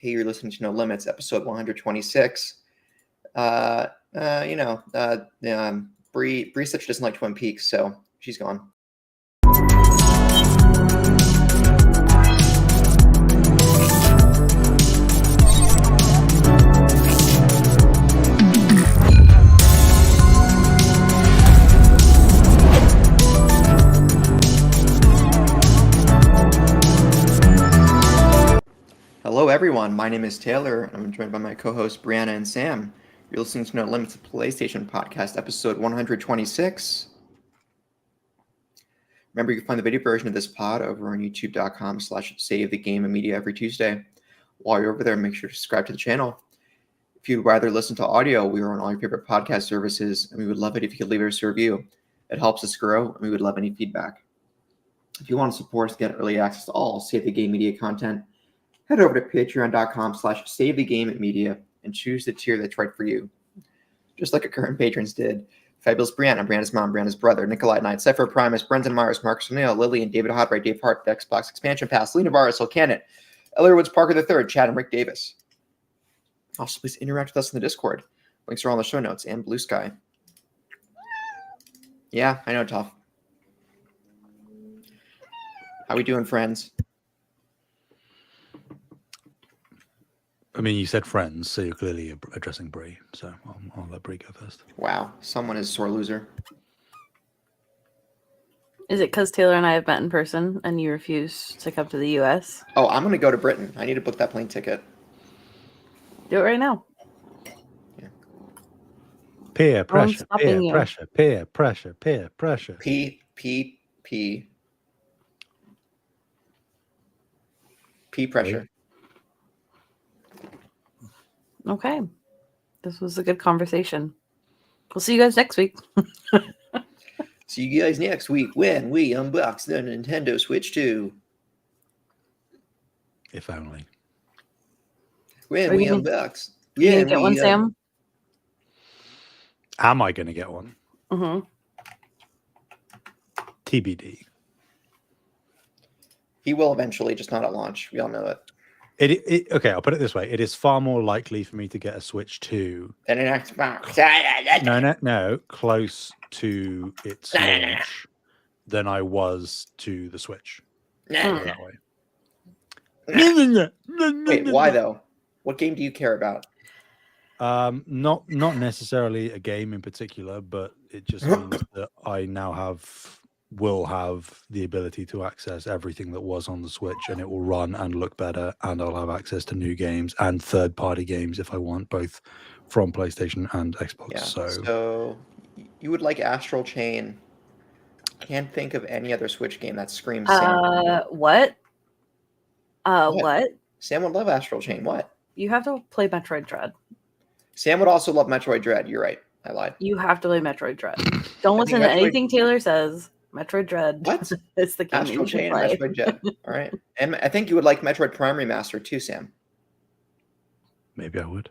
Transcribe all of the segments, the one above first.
Hey, you're listening to No Limits, episode 126. Bree such doesn't like Twin Peaks, so she's gone. Hello, everyone. My name is Taylor, and I'm joined by my co-hosts Brianna and Sam. You're listening to No Limits, PlayStation podcast, episode 126. Remember, you can find the video version of this pod over on youtube.com/savethegamemedia every Tuesday. While you're over there, make sure to subscribe to the channel. If you'd rather listen to audio, we are on all your favorite podcast services, and we would love it if you could leave us a review. It helps us grow, and we would love any feedback. If you want to support us to get early access to all Save the Game Media content, head over to patreon.com/savethegamemedia and choose the tier that's right for you. Just like our current patrons did. Fabulous Brianna, Brianna's mom, Brianna's brother, Nikolai Knight, Cypher Primus, Brendan Myers, Marcus O'Neill, Lillian, David Hodright, Dave Hart, the Xbox Expansion Pass, Lee Navarro, Sil Cannon, Elliot Woods Parker III, Chad and Rick Davis. Also, please interact with us in the Discord. Links are all in the show notes and Blue Sky. Yeah, I know, tough. How we doing, friends? I mean, you said friends, so you're clearly addressing Bree. So I'll let Bree go first. Wow, someone is a sore loser. Is it because Taylor and I have met in person and you refuse to come to the U.S.? Oh, I'm going to go to Britain. I need to book that plane ticket. Do it right now. Yeah. Peer pressure, peer pressure, peer pressure, peer pressure. P pressure. Okay. This was a good conversation. We'll see you guys next week. See you guys next week when we unbox the Nintendo Switch 2. If only. When we unbox. You gonna get one, Sam? Am I going to get one? Mm-hmm. TBD. He will eventually, just not at launch. We all know it. Okay, I'll put it this way. It is far more likely for me to get a Switch 2 than an Xbox. No, close to its launch than I was to the Switch. That way. Wait, why though? What game do you care about? Not necessarily a game in particular, but it just means that I now will have the ability to access everything that was on the Switch, and it will run and look better, and I'll have access to new games and third-party games if I want, both from PlayStation and Xbox. Yeah. So you would like Astral Chain. Can't think of any other Switch game that screams Sam. What? What? Sam would love Astral Chain. What? You have to play Metroid Dread. Sam would also love Metroid Dread. You're right. I lied. You have to play Metroid Dread. Don't listen to anything Taylor says. Metroid Dread. What? It's the game Astral Chain and Metroid Dread. All right. And I think you would like Metroid Prime Remaster too, Sam. Maybe I would.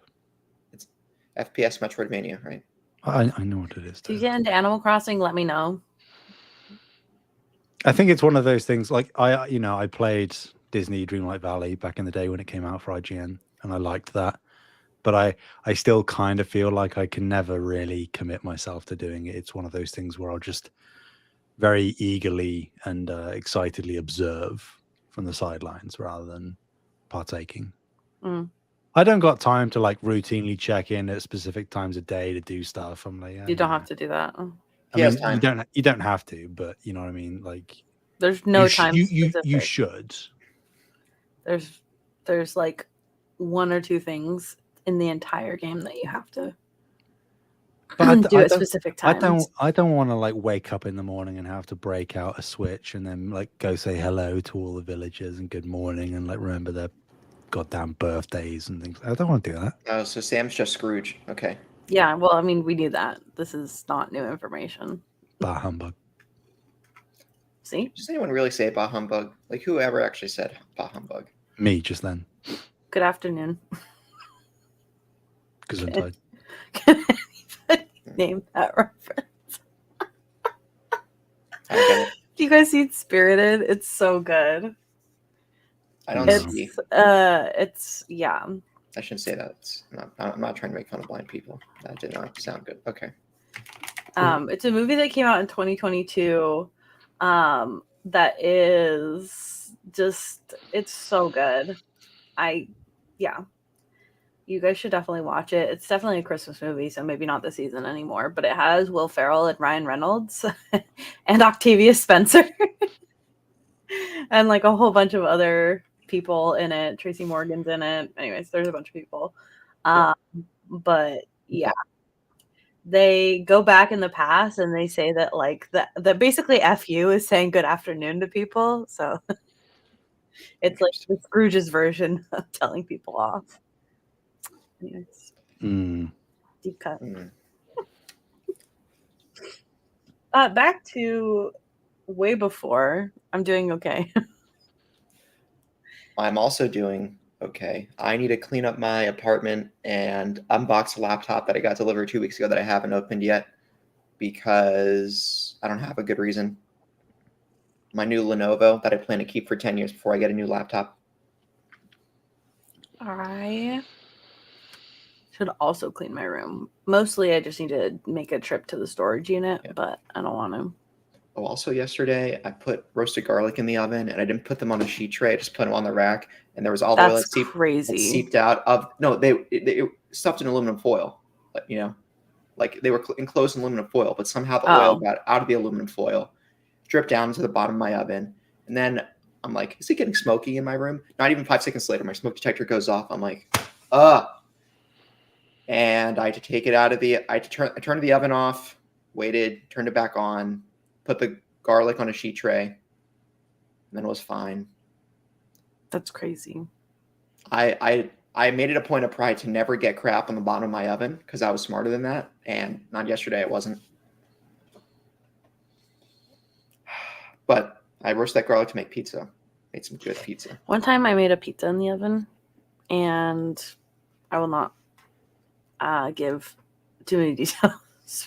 It's FPS Metroidvania, right? I know what it is. Do you get into Animal Crossing? Let me know. I think it's one of those things. Like I played Disney Dreamlight Valley back in the day when it came out for IGN, and I liked that. But I still kind of feel like I can never really commit myself to doing it. It's one of those things where I'll just very eagerly and excitedly observe from the sidelines rather than partaking. I don't got time to like routinely check in at specific times of day to do stuff. I'm like, you don't have to do that. You don't have to, but you know what I mean. Like, there's no time. You should. There's like one or two things in the entire game that you have to do at specific times. I don't want to like wake up in the morning and have to break out a Switch and then like go say hello to all the villagers and good morning and like remember their goddamn birthdays and things. I don't want to do that. Oh, so Sam's just Scrooge. Okay. Yeah, well, I mean, we knew that. This is not new information. Bah humbug. See? Does anyone really say bah humbug? Like, whoever actually said bah humbug? Me, just then. Good afternoon. Gesundheit. Can anybody name that reference? I get it. Do you guys see Spirited? It's so good. I don't see. It's yeah. I shouldn't say that. I'm not trying to make fun of blind people. That did not sound good. Okay. It's a movie that came out in 2022. That is just, it's so good. You guys should definitely watch it. It's definitely a Christmas movie, so maybe not this season anymore, but it has Will Ferrell and Ryan Reynolds and Octavia Spencer and like a whole bunch of other people in it. Tracy Morgan's in it. Anyways, there's a bunch of people. But yeah. They go back in the past and they say that like that basically FU is saying good afternoon to people. So it's like the Scrooge's version of telling people off. Anyways. Deep cut. Back to way before. I'm doing okay. I'm also doing okay. I need to clean up my apartment and unbox a laptop that I got delivered 2 weeks ago that I haven't opened yet because I don't have a good reason. My new Lenovo that I plan to keep for 10 years before I get a new laptop. I should also clean my room. Mostly I just need to make a trip to the storage unit, but I don't want to. Oh, also yesterday I put roasted garlic in the oven and I didn't put them on a sheet tray. I just put them on the rack and there was all the oil that seeped out of. No, they stuffed in aluminum foil, but, like they were enclosed in aluminum foil, but somehow the oil got out of the aluminum foil, dripped down to the bottom of my oven, and then I'm like, is it getting smoky in my room? Not even 5 seconds later, my smoke detector goes off. I'm like, and I had to take it out of I turned the oven off, waited, turned it back on, put the garlic on a sheet tray, and then it was fine. That's crazy. I made it a point of pride to never get crap on the bottom of my oven because I was smarter than that, and not yesterday it wasn't. But I roasted that garlic to make pizza. Made some good pizza. One time I made a pizza in the oven, and I will not give too many details,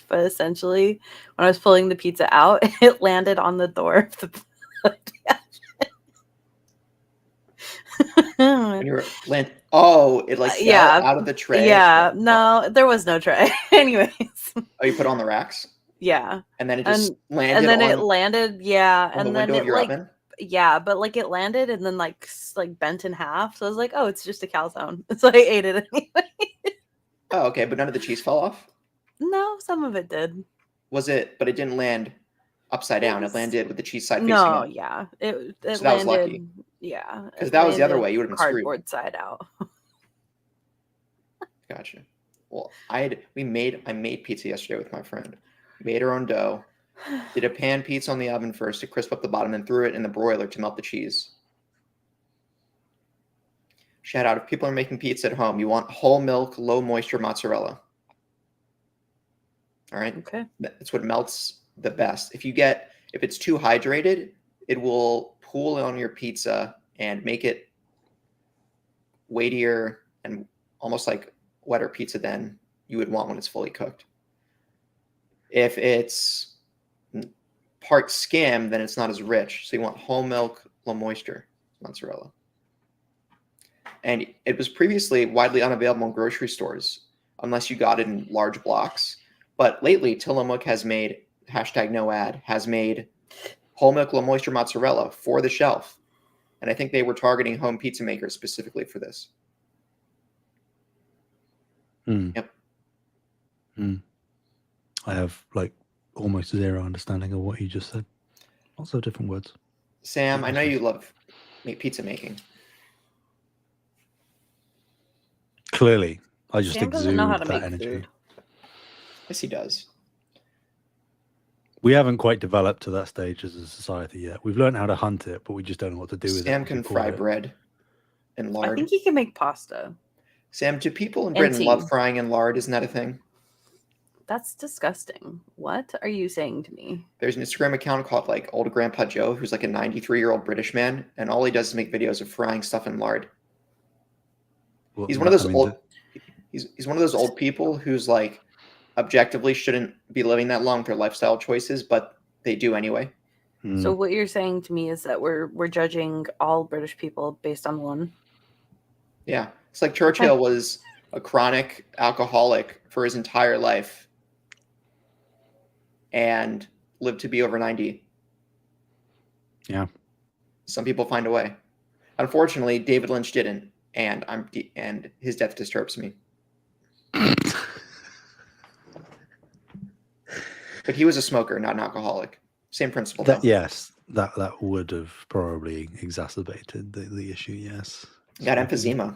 but essentially when I was pulling the pizza out, it landed on the door of the When you were it like fell out of the tray. No, there was no tray. Anyways. Oh, you put it on the racks? Yeah. And then it just landed. And then it landed, on the window of your oven? Yeah, but like it landed and then like bent in half. So I was like, oh, it's just a calzone. So I ate it anyway. Oh, okay, but none of the cheese fell off? No, some of it did. But it didn't land upside down. It landed with the cheese side facing No, in. yeah. It so that was lucky. Yeah. Because that was the other way. You would have been screwed. Cardboard side out. Gotcha. Well, I made pizza yesterday with my friend. Made our own dough. Did a pan pizza on the oven first to crisp up the bottom, and threw it in the broiler to melt the cheese. Shout out, if people are making pizza at home, you want whole milk, low moisture mozzarella. All right? Okay. That's what melts the best. If it's too hydrated, it will pool on your pizza and make it weightier and almost like wetter pizza than you would want when it's fully cooked. If it's part skim, then it's not as rich. So you want whole milk, low moisture mozzarella. And it was previously widely unavailable in grocery stores unless you got it in large blocks. But lately, Tillamook has made, #NoAd, has made whole milk, low moisture mozzarella for the shelf. And I think they were targeting home pizza makers specifically for this. Yep. I have almost zero understanding of what you just said. Lots of different words. Sam, I know you love pizza making. Clearly, I just Sam doesn't exude know how to that make energy. food. Yes, he does. We haven't quite developed to that stage as a society yet. We've learned how to hunt it, but we just don't know what to do with it. Sam can fry bread and lard. I think he can make pasta. Sam, do people in Britain love frying in lard? Isn't that a thing? That's disgusting. What are you saying to me? There's an Instagram account called Old Grandpa Joe, who's like a 93-year-old British man, and all he does is make videos of frying stuff in lard. He's one of those He's one of those old people who's objectively shouldn't be living that long with their lifestyle choices, but they do anyway. So what you're saying to me is that we're judging all British people based on one. Yeah. It's like Churchill was a chronic alcoholic for his entire life and lived to be over 90. Yeah. Some people find a way. Unfortunately, David Lynch didn't, and his death disturbs me. But he was a smoker, not an alcoholic. Same principle, though. Yes, that would have probably exacerbated the issue. Yes, He got emphysema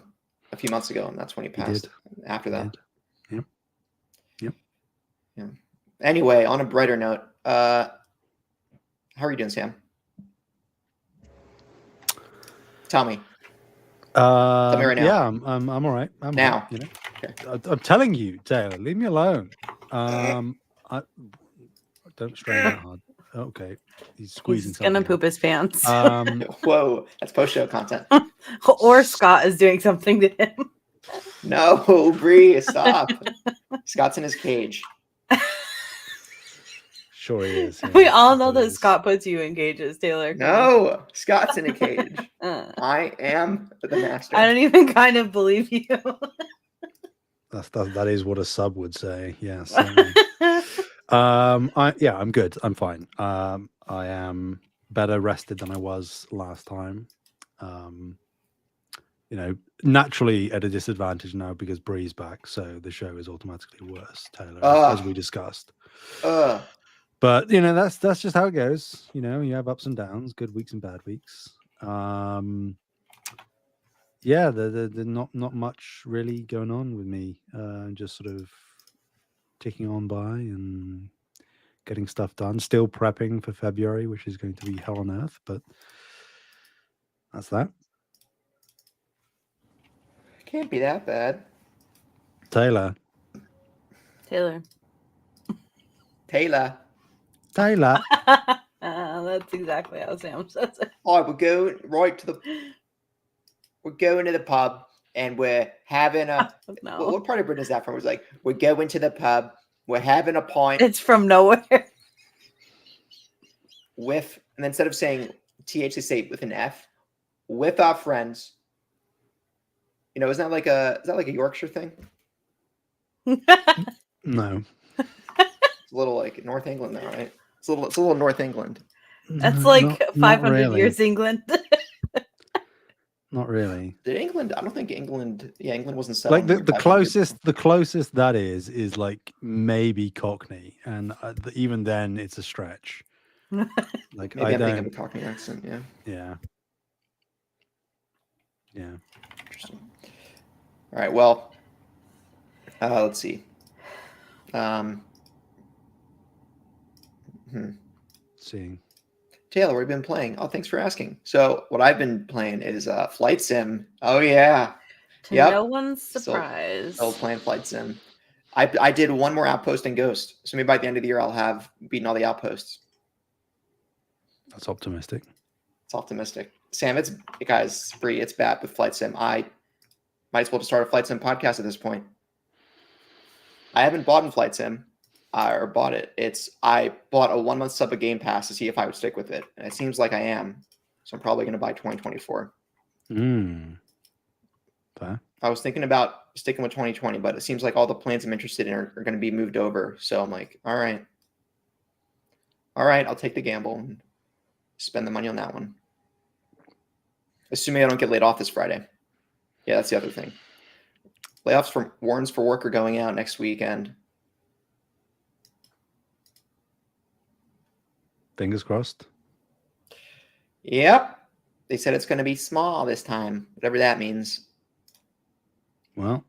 a few months ago, and that's when he passed. After that, Yep. Yeah. Anyway, on a brighter note, how are you doing, Sam? Tell me. Tell me right now. Yeah, I'm all right. I'm now. All right, Okay. I'm telling you, Taylor, leave me alone. I don't strain that hard. Okay, he's squeezing. He's gonna poop his pants. Whoa, that's post-show content. Or Scott is doing something to him. No, Bree, stop. Scott's in his cage. Sure he is. Yeah. We all know that Scott puts you in cages, Taylor. No, Scott's in a cage. I am the master. I don't even kind of believe you. That is what a sub would say. Yes. I'm good. I'm fine. I am better rested than I was last time. Naturally at a disadvantage now because Bree's back, so the show is automatically worse, Taylor, as we discussed. But that's just how it goes. You have ups and downs, good weeks and bad weeks. There's not much really going on with me. Just sort of ticking on by and getting stuff done. Still prepping for February, which is going to be hell on earth, but that's that. Can't be that bad. Taylor. That's exactly how Sam says it. All right, we're going to the pub and we're having a. No. What part of Britain is that from? It was like, we're going to the pub, we're having a pint. It's from nowhere. And then instead of saying TH, they say with an F, with our friends. Is that like a Yorkshire thing? No. It's a little like North England, though, right? It's a little North England. That's like not 500 really. years England. Not really. Did England? I don't think England. Yeah, England wasn't settled. Like the closest that is like maybe Cockney, and even then it's a stretch. Like maybe I'm thinking of a Cockney accent. Yeah. Interesting. All right. Well, let's see. Seeing. Taylor, what have you been playing? Oh, thanks for asking. So what I've been playing is Flight Sim. Oh, yeah. No one's surprised. Still playing Flight Sim. I did one more outpost in Ghost. So maybe by the end of the year, I'll have beaten all the outposts. That's optimistic. It's optimistic. Sam, guys, Bree, it's bad with Flight Sim. I might as well just start a Flight Sim podcast at this point. I haven't bought in Flight Sim. Or bought it. I bought a 1-month sub of Game Pass to see if I would stick with it. And it seems like I am. So I'm probably going to buy 2024. Fair. I was thinking about sticking with 2020, but it seems like all the plans I'm interested in are going to be moved over. So I'm like, all right, I'll take the gamble and spend the money on that one. Assuming I don't get laid off this Friday. Yeah, that's the other thing. Layoffs from warrants for work are going out next weekend. Fingers crossed. Yep. They said it's going to be small this time, whatever that means. Well,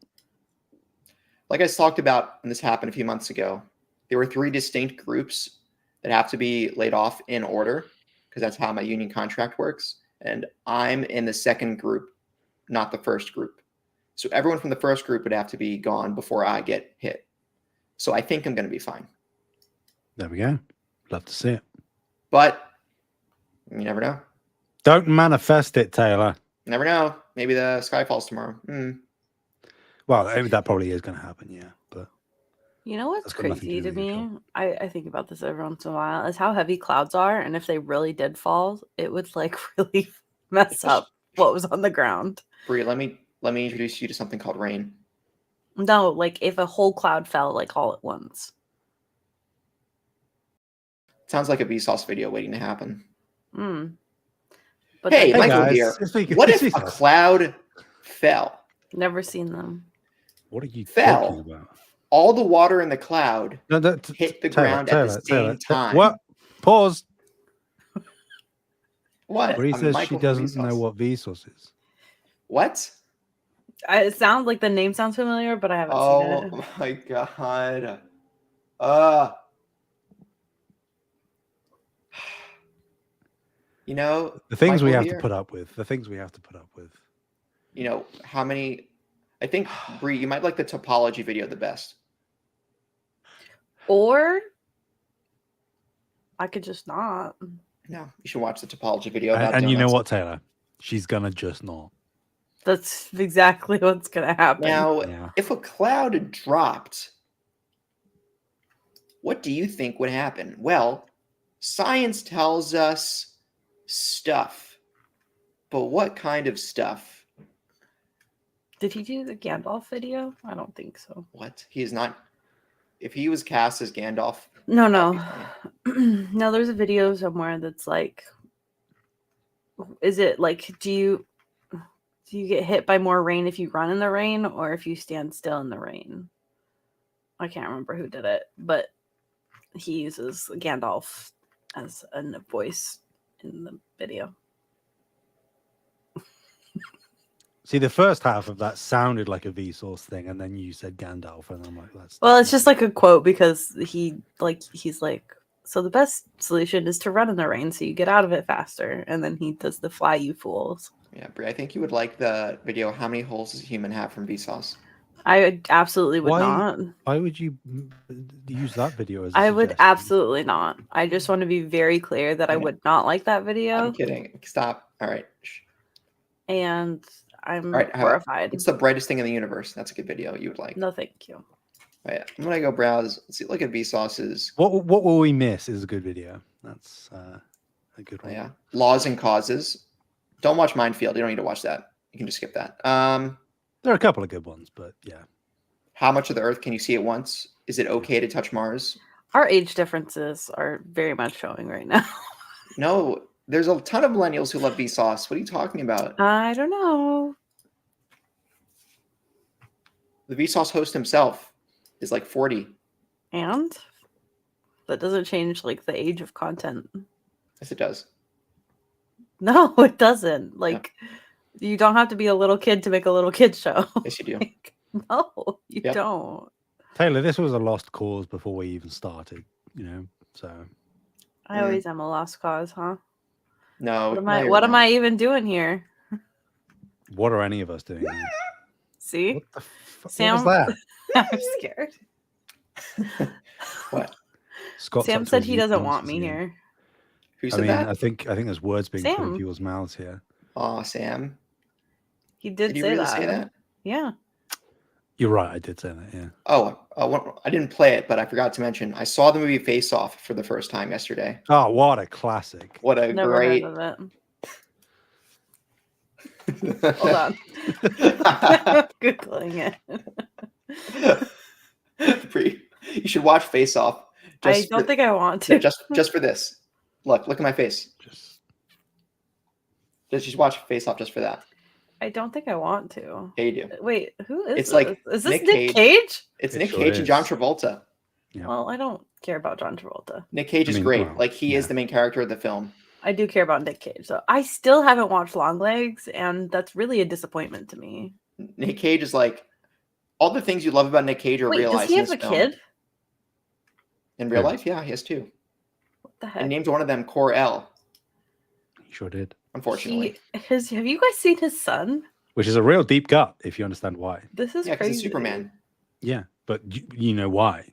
like I talked about when this happened a few months ago, there were 3 distinct groups that have to be laid off in order because that's how my union contract works. And I'm in the second group, not the first group. So everyone from the first group would have to be gone before I get hit. So I think I'm going to be fine. There we go. Love to see it. But you never know. Don't manifest it, Taylor. Never know. Maybe the sky falls tomorrow. Well, that probably is going to happen, yeah. But You know what's That's got nothing crazy to to do with your me? job. I think about this every once in a while is how heavy clouds are, and if they really did fall, it would like really mess up what was on the ground. Bree, let me introduce you to something called rain. No, like if a whole cloud fell like all at once. Sounds like a Vsauce video waiting to happen. Mm. But Hey, that's- Michael guys, here. it's me- What it's if a Vsauce. cloud fell? Never seen them. What are you Fell. talking about? All the water in the cloud No, hit the Taylor, ground at the Taylor, same time. What? Pause. What? Bree I'm says Michael she from doesn't know Vsauce. what Vsauce is. What? It sounds like the name sounds familiar, but I haven't seen it. Oh my god. You know, The things we Michael have here, to put up with. The things we have to put up with. you know, how many I think Bree, you might like the topology video the best. Or I could just not. No, you should watch the topology video about And you know donuts. what, Taylor? She's gonna just not. That's exactly what's gonna happen. Now, Yeah. if a cloud dropped, what do you think would happen? Well, science tells us stuff. But what kind of stuff? Did he do the Gandalf video? I don't think so. What? He is not. If he was cast as Gandalf, No, that'd be no. funny. No, there's a video somewhere that's like, is it like, do you get hit by more rain if you run in the rain or if you stand still in the rain? I can't remember who did it, but he uses Gandalf as a voice in the video. See, the first half of that sounded like a Vsauce thing, and then you said Gandalf, and I'm like, that's. Well, it's just like a quote because he's like, so the best solution is to run in the rain so you get out of it faster, and then he does the fly you fools. Yeah, Brie, I think you would like the video. How many holes does a human have from Vsauce? I absolutely would Why- not. Why would you use that video as? I would absolutely not. I just want to be very clear that I Okay. would not like that video, I'm kidding. Stop. All right. Shh. and I'm All right. horrified. What's the brightest thing in the universe? That's a good video you would like. No, thank you. Wait, I'm gonna go browse. Let's see. Look at Vsauce's. What will we miss is a good video. That's a good one. Yeah. Laws and causes. Don't watch Minefield. You don't need to watch that. You can just skip that. There are a couple of good ones, but yeah. How much of the Earth can you see at once? Is it okay to touch Mars? Our age differences are very much showing right now. No. There's a ton of millennials who love Vsauce. What are you talking about? I don't know. The Vsauce host himself is like 40. And that doesn't change like the age of content. Yes, it does. No, it doesn't. Like you don't have to be a little kid to make a little kid show. Yes, you do. Like, no, you Yep. don't. Taylor, this was a lost cause before we even started, so I always am a lost cause, huh? No. What am I even doing here? what are any of us doing here? See? What the fuck Sam- was that? I'm scared. What? Scott Sam said he doesn't want me here. Who I said mean, that? I think there's words being put Sam. in people's mouths here. Oh, Sam. He did Did you say really that. say that? Yeah. You're right, I did say that, yeah. Oh, I didn't play it, but I forgot to mention. I saw the movie Face Off for the first time yesterday. Oh, what a classic. What a Never great. heard of it. Hold on. Googling it. Bree, you should watch Face Off. I don't think I want to. just for this. Look at my face. Just watch Face Off just for that. I don't think I want to. Yeah, you do. Wait, who is It's this? like Is this Nick Nick Cage. Cage? It's It Nick sure Cage and John is. Travolta. Yeah. Well, I don't care about John Travolta. Nick Cage I is mean, great. well, Like he is yeah. the main character of the film. I do care about Nick Cage, though. I still haven't watched Longlegs, and that's really a disappointment to me. Nick Cage is like all the things you love about Nick Cage are Wait, realized does he in have this a film. kid? In real Who? life, yeah, he has two. What the And heck? named one of them Core L. He sure did. Unfortunately, Have you guys seen his son? Which is a real deep cut, if you understand why. This is yeah, because crazy. he's Superman. Yeah, but you know why.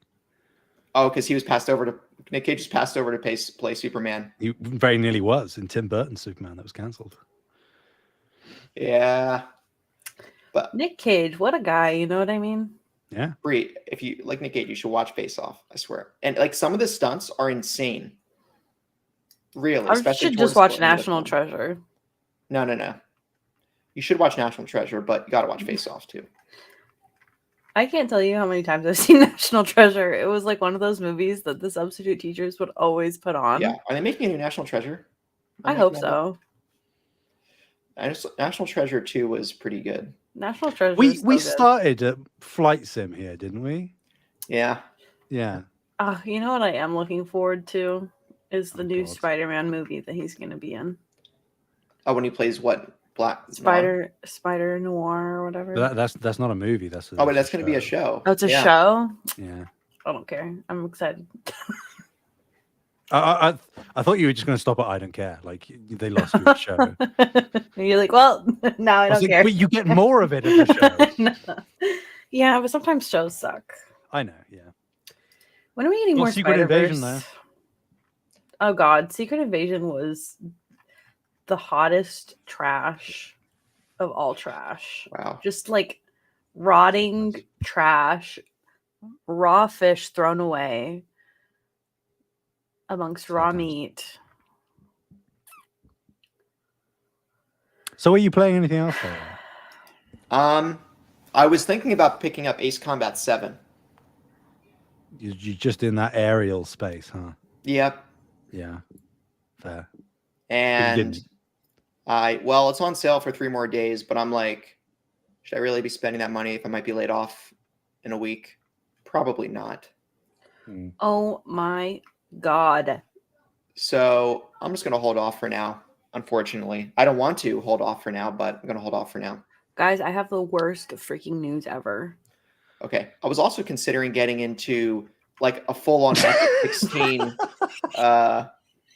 Oh, because he was passed over to Nick Cage was passed over to play Superman. He very nearly was in Tim Burton's Superman that was cancelled. Yeah, but Nick Cage, what a guy, you know what I mean? Yeah. Bree, if you like Nick Cage, you should watch Face Off. I swear. And like some of the stunts are insane. Really, I especially should just towards watch the end of the National film. Treasure. No. You should watch National Treasure, but you got to watch Face Off too. I can't tell you how many times I've seen National Treasure. It was like one of those movies that the substitute teachers would always put on. Yeah, are they making a new National Treasure? I hope so. National Treasure 2 was pretty good. National Treasure. We is so good. started at Flight Sim here, didn't we? Yeah. Yeah. You know what I am looking forward to is the new God. Spider-Man movie that he's going to be in. Oh, when he plays what? Black Spider Noir or whatever. That's not a movie. That's but that's going to be a show. Oh, it's a show? Yeah. I don't care. I'm excited. I thought you were just going to stop at I don't care. Like they lost you at show. And you're like, well, now I don't care. But you get more of it at the show. No. Yeah, but sometimes shows suck. I know. Yeah. When are we getting more Secret Invasion Spider-Verse? though. Oh God, Secret Invasion was the hottest trash of all trash. Wow. Just like rotting trash, raw fish thrown away amongst raw meat. So are you playing anything else? I was thinking about picking up Ace Combat 7. You're just in that aerial space, huh? Yep. Yeah. Fair. And it's on sale for 3 more days, but I'm like, should I really be spending that money if I might be laid off in a week? Probably not. Oh my God. So I'm just going to hold off for now, unfortunately. I don't want to hold off for now, but I'm going to hold off for now. Guys, I have the worst freaking news ever. Okay. I was also considering getting into like a full-on F-16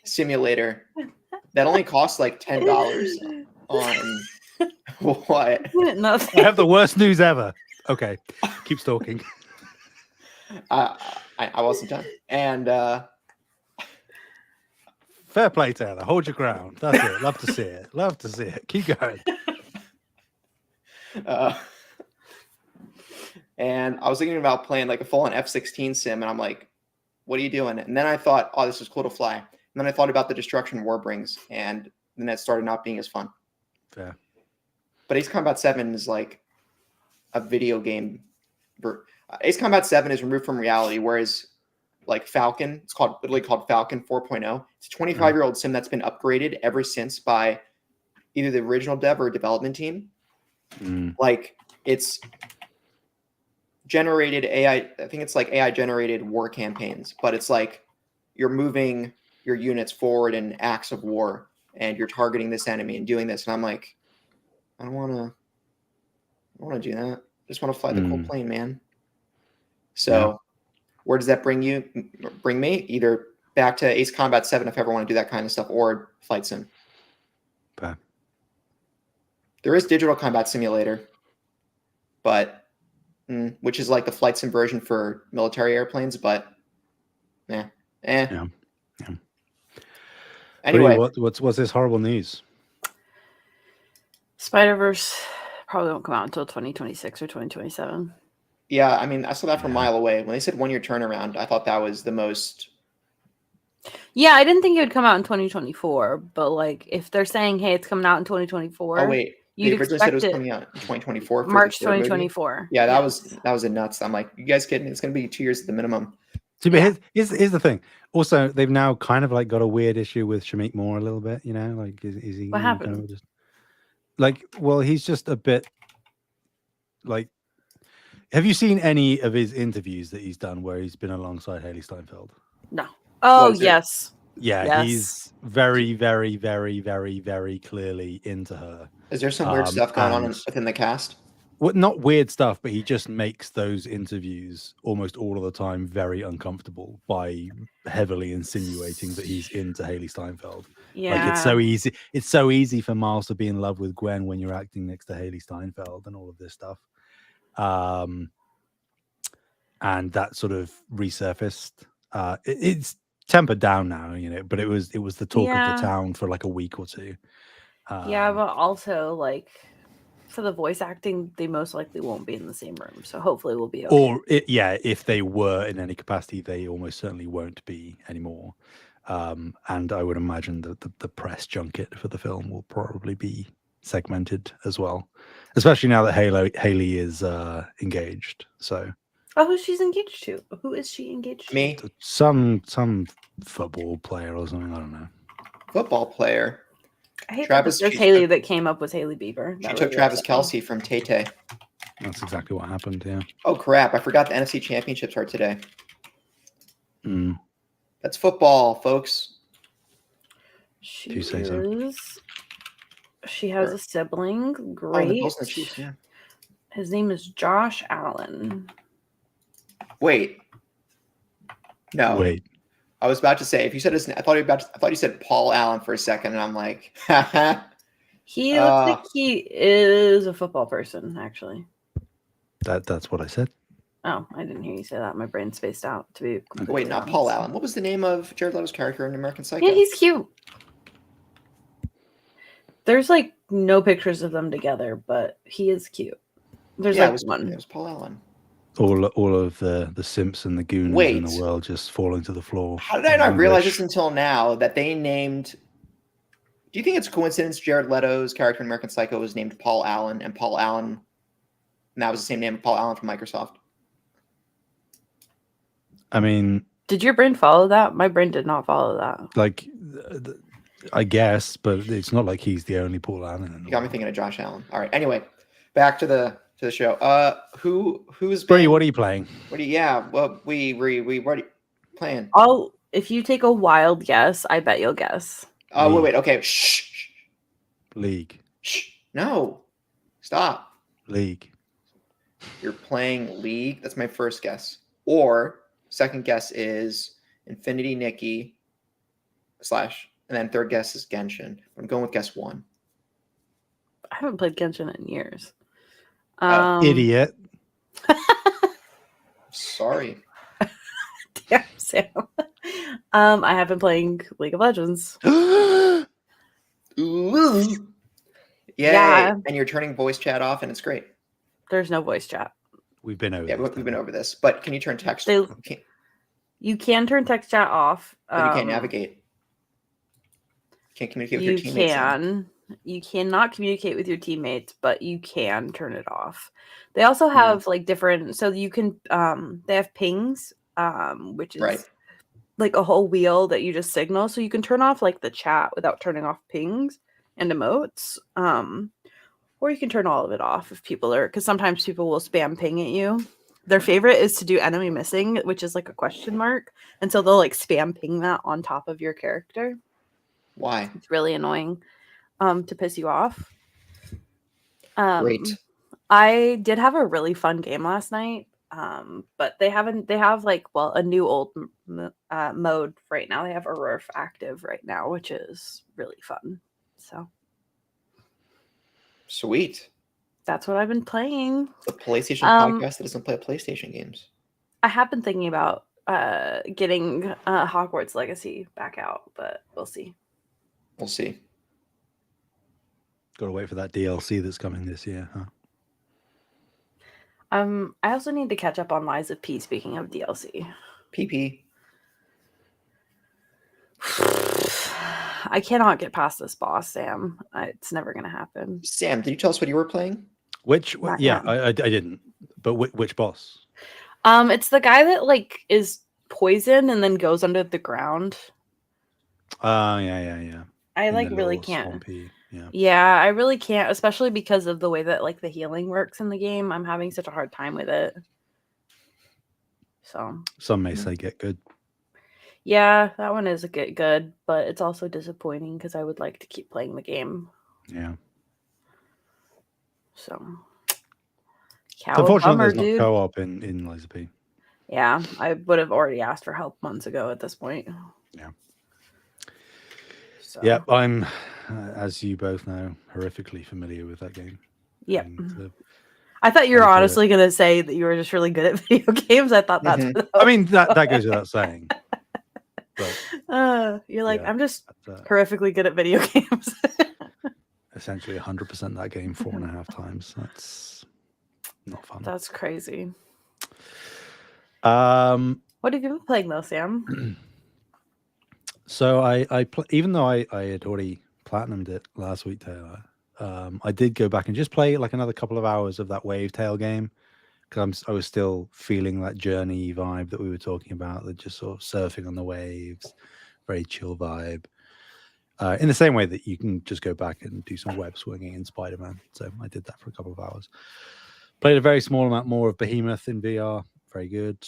simulator that only costs like $10 on what? Nothing. I have the worst news ever. Okay. Keep stalking. I wasn't done. And fair play, Taylor. Hold your ground. That's it. Love to see it. Love to see it. Keep going. And I was thinking about playing like a full-on F-16 sim, and I'm like, what are you doing? And then I thought, oh, this is cool to fly. And then I thought about the destruction war brings, and then that started not being as fun. Fair. But Ace Combat 7 is like a video game. Ace Combat 7 is removed from reality, whereas like Falcon, it's literally called Falcon 4.0. It's a 25-year-old sim that's been upgraded ever since by either the original dev or development team. Like it's generated AI. I think it's like AI generated war campaigns, but it's like you're moving your units forward in acts of war and you're targeting this enemy and doing this. And I'm like, I don't want to do that. I just want to fly the cool plane, man. So where does that bring me? Either back to Ace Combat 7 if I ever want to do that kind of stuff, or Flight Sim. Okay. There is Digital Combat Simulator, but which is like the Flight Sim version for military airplanes, but yeah. Anyway, Bree, what's this horrible news? Spider-Verse probably won't come out until 2026 or 2027. Yeah, I mean, I saw that from a mile away. When they said 1 year turnaround, I thought that was the most. Yeah, I didn't think it would come out in 2024, but like if they're saying, hey, it's coming out in 2024. Oh wait, they originally said it was coming out in 2024. March 2024. Yeah, that was a nuts. I'm like, you guys kidding me? It's going to be 2 years at the minimum. But here's the thing. Also, they've now kind of like got a weird issue with Shamik Moore a little bit. You know, like is he? What happened? Kind of just, like, well, he's just a bit like. Have you seen any of his interviews that he's done where he's been alongside Haley Steinfeld? No. Oh, yes. Yeah, yes. He's very, very, very, very, very clearly into her. Is there some weird stuff going on within the cast? Well, not weird stuff, but he just makes those interviews almost all of the time very uncomfortable by heavily insinuating that he's into Haley Steinfeld. Yeah. Like it's so easy. It's so easy for Miles to be in love with Gwen when you're acting next to Haley Steinfeld and all of this stuff. And that sort of resurfaced. It's tempered down now, you know, but it was the talk of the town for like a week or two. Yeah, but also like for the voice acting, they most likely won't be in the same room. So hopefully we'll be okay. Or if they were in any capacity, they almost certainly won't be anymore. And I would imagine that the press junket for the film will probably be segmented as well, especially now that Haley is engaged. So who she's engaged to? Who is she engaged Me, to? some football player or something. I don't know. football player. I hate Travis- that the first she Haley took- that came up was Haley Bieber. She That took really Travis upset me. Kelsey from Tay-Tay. That's exactly what happened. Yeah. Oh crap! I forgot the NFC Championships are today. Mm. That's football, folks. She You say so. She has Or- a sibling. Oh, the Great. Bills and the Chiefs. Yeah. His name is Josh Allen. Wait. No. Wait. I was about to say if you said his, I thought you said Paul Allen for a second, and I'm like, haha. He looks like he is a football person, actually. That's what I said. Oh, I didn't hear you say that. My brain spaced out. To be completely Wait, not Paul honest. Allen. What was the name of Jared Leto's character in American Psycho? Yeah, he's cute. There's like no pictures of them together, but he is cute. There's yeah, like it was one. It was Paul Allen. All of the simps and the goons in Wait. the world just falling to the floor. How did I not realize English. this until now that they named? Do you think it's a coincidence Jared Leto's character in American Psycho was named Paul Allen, and that was the same name of Paul Allen from Microsoft? I mean, Did your brain follow that? My brain did not follow that. like, I guess, but it's not like he's the only Paul Allen. In the You got me world. thinking of Josh Allen. All right. Anyway, back to the show. Who's Bree, been, what are you playing? What do you? Yeah. Well, we what are you playing? If you take a wild guess, I bet you'll guess. Wait. Okay. Shh. League. Shh. No. Stop. League. You're playing League. That's my first guess. Or second guess is Infinity Nikki / and then third guess is Genshin. I'm going with guess one. I haven't played Genshin in years. Idiot. Sorry. Damn, Sam. I have been playing League of Legends. Ooh. Yay. Yeah. And you're turning voice chat off, and it's great. There's no voice chat. We've been over. Yeah, this, we've been over this. But can you turn text? They- You can't, You can turn text chat off. but you can't navigate. Can't communicate with your teammates. You cannot communicate with your teammates, but you can turn it off. They also have like different, so you can they have pings, which is Right. like a whole wheel that you just signal. So you can turn off like the chat without turning off pings and emotes. Or you can turn all of it off if people are, because sometimes people will spam ping at you. Their favorite is to do enemy missing, which is like a question mark. And so they'll like spam ping that on top of your character. Why? It's really annoying to piss you off. Great. I did have a really fun game last night. But they have like, well, a new old mode right now. They have Aurora active right now, which is really fun. So Sweet. that's what I've been playing. The PlayStation podcast that doesn't play PlayStation games. I have been thinking about getting Hogwarts Legacy back out, but we'll see. We'll see. Got to wait for that DLC that's coming this year, huh? I also need to catch up on Lies of P. Speaking of DLC, PP. I cannot get past this boss, Sam. It's never gonna happen. Sam, did you tell us what you were playing? Not Yeah, yet. I didn't. But which boss? It's the guy that like is poison and then goes under the ground. Oh, yeah. I In like the really little can't. swampy, yeah. Yeah, I really can't, especially because of the way that like the healing works in the game. I'm having such a hard time with it. So Some may say get good. yeah, that one is good, but it's also disappointing because I would like to keep playing the game. Yeah. So It's unfortunate bummer, there's not dude. co-op in Lies of P. Yeah, I would have already asked for help months ago at this point. Yeah. So, Yeah, I'm, as you both know, horrifically familiar with that game. Yep. And, I thought you were Like, honestly going to say that you were just really good at video games. I thought that's what I mean, that goes without saying. But you're like, yeah, I'm just that's, horrifically good at video games. essentially 100% that game 4.5 times. That's not fun. That's crazy. What have you been playing though, Sam? So even though I had already platinumed it last week, Taylor, I did go back and just play like another couple of hours of that Wavetail game because I was still feeling that journey vibe that we were talking about, that just sort of surfing on the waves, very chill vibe. In the same way that you can just go back and do some web swinging in Spider-Man. So I did that for a couple of hours. Played a very small amount more of Behemoth in VR. Very good.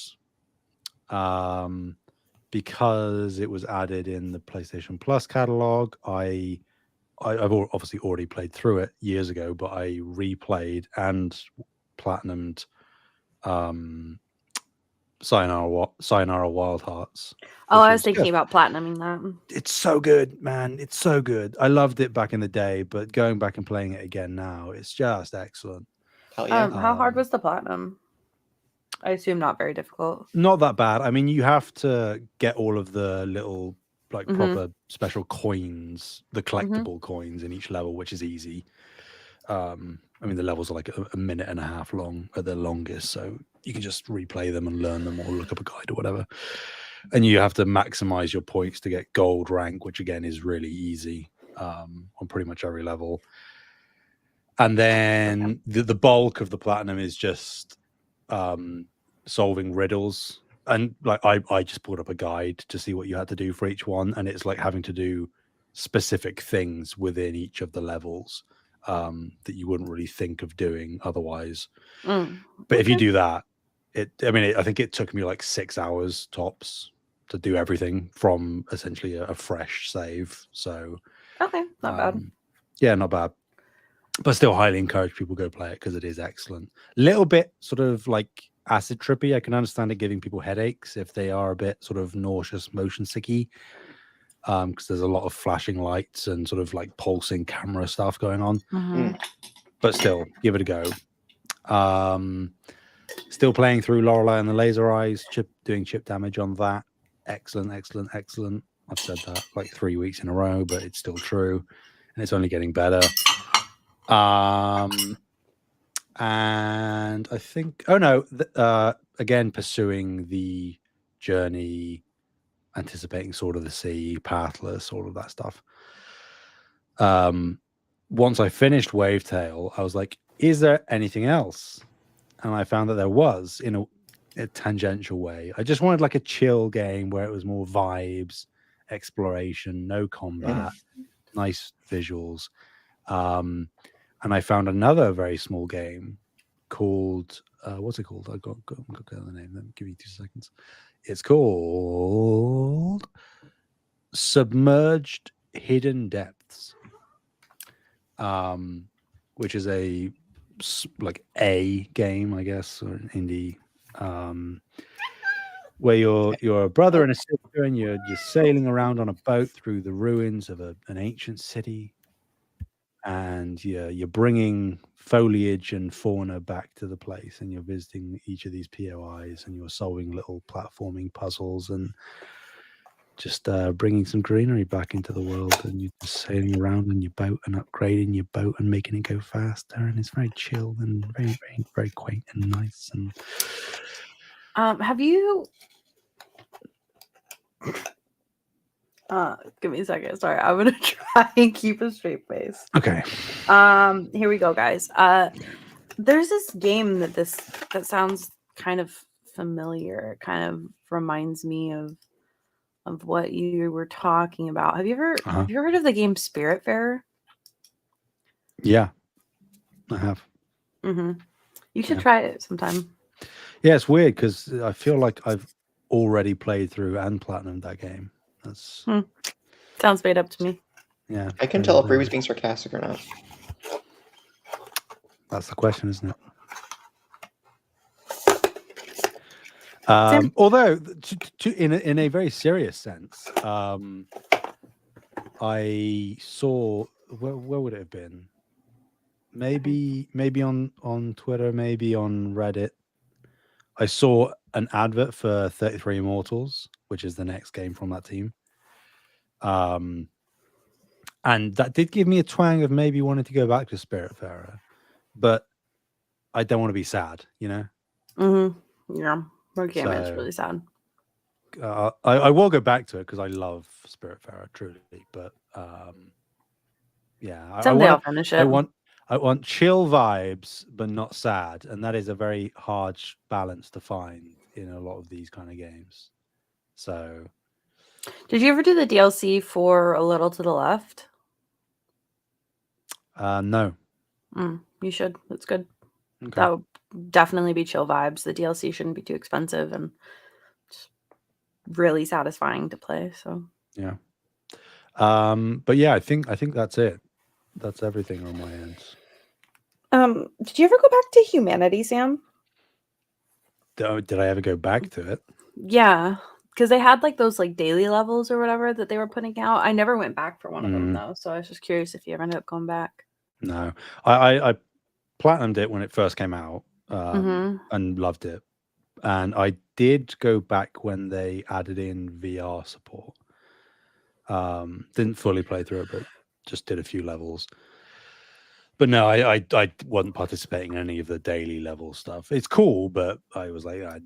Because it was added in the PlayStation Plus catalog, I've obviously already played through it years ago, but I replayed and platinumed Sayonara Wild Hearts. Oh, I was thinking about platinuming that. It's so good, man. It's so good. I loved it back in the day, but going back and playing it again now, it's just excellent. Hell yeah. How hard was the platinum? I assume not very difficult. Not that bad. I mean, you have to get all of the little like proper special coins, the collectible coins in each level, which is easy. I mean, the levels are like a minute and a half long at their longest, so you can just replay them and learn them or look up a guide or whatever. And you have to maximize your points to get gold rank, which again is really easy on pretty much every level. And then the bulk of the platinum is just solving riddles. And like I just pulled up a guide to see what you had to do for each one, and it's like having to do specific things within each of the levels that you wouldn't really think of doing otherwise. But if you do that, I think it took me like 6 hours tops to do everything from essentially a fresh save. So okay, not bad. Yeah, not bad. But still highly encourage people to go play it because it is excellent. Little bit sort of like acid trippy. I can understand it giving people headaches if they are a bit sort of nauseous, motion sicky. Because there's a lot of flashing lights and sort of like pulsing camera stuff going on. But still, give it a go. Still playing through Lorelei and the Laser Eyes, doing chip damage on that. Excellent. I've said that like 3 weeks in a row, but it's still true. And it's only getting better. And I think, again, pursuing the journey, anticipating Sword of the Sea, Pathless, all of that stuff. Once I finished Wavetail, I was like, is there anything else? And I found that there was, in a tangential way. I just wanted like a chill game where it was more vibes, exploration, no combat, nice visuals. And I found another very small game called, what's it called? I've got the name. Let me give you 2 seconds. It's called Submerged Hidden Depths, which is a game, I guess, or an indie, where you're a brother and a sister, and you're just sailing around on a boat through the ruins of an ancient city, and you're bringing foliage and fauna back to the place, and you're visiting each of these POIs, and you're solving little platforming puzzles and just bringing some greenery back into the world, and you're just sailing around on your boat and upgrading your boat and making it go faster, and it's very chill and very, very, very quaint and nice. And have you give me a second, sorry, I'm gonna try and keep a straight face. Okay. Here we go, guys. There's this game that sounds kind of familiar. It kind of reminds me of what you were talking about. Have you ever heard of the game Spiritfarer? Yeah, I have. You should try it sometime. Yeah, it's weird because I feel like I've already played through and platinumed that game. That's sounds made up to me. Yeah, I can tell if Bree was being sarcastic or not. That's the question, isn't it? Although, in a very serious sense, I saw where would it have been? Maybe on Twitter, maybe on Reddit. I saw an advert for 33 Immortals, which is the next game from that team. And that did give me a twang of maybe wanting to go back to Spiritfarer, but I don't want to be sad, you know. Yeah, that game is So really sad. I will go back to it because I love Spiritfarer truly, but yeah, Someday I'll finish it. I want chill vibes, but not sad, and that is a very hard balance to find in a lot of these kind of games. So, Did you ever do the DLC for A Little to the Left? no, You should. That's good. okay. That would definitely be chill vibes. The DLC shouldn't be too expensive and just really satisfying to play. So Yeah. But yeah, I think that's it. That's everything on my end. did you ever go back to Humanity, Sam? Did I ever go back to it? Yeah, because they had like those like daily levels or whatever that they were putting out. I never went back for one of them though, so I was just curious if you ever ended up going back. No, I platinumed it when it first came out, and loved it. And I did go back when they added in VR support. Didn't fully play through it, but just did a few levels. But no, I wasn't participating in any of the daily level stuff. It's cool, but I was like, I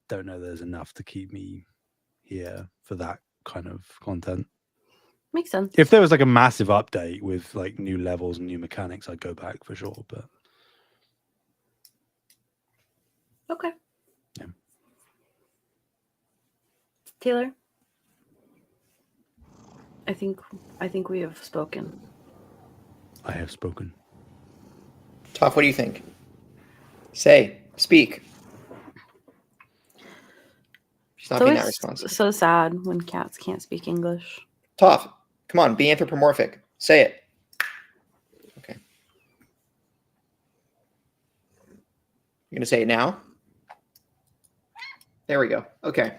don't know there's enough to keep me here for that kind of content. Makes sense. If there was like a massive update with like new levels and new mechanics, I'd go back for sure. But Okay. Yeah. Taylor, I think we have spoken. I have spoken. Toph, what do you think? Speak. She's not being that responsive. So sad when cats can't speak English. Toph, come on, be anthropomorphic. Say it. Okay. You're gonna say it now? There we go. Okay.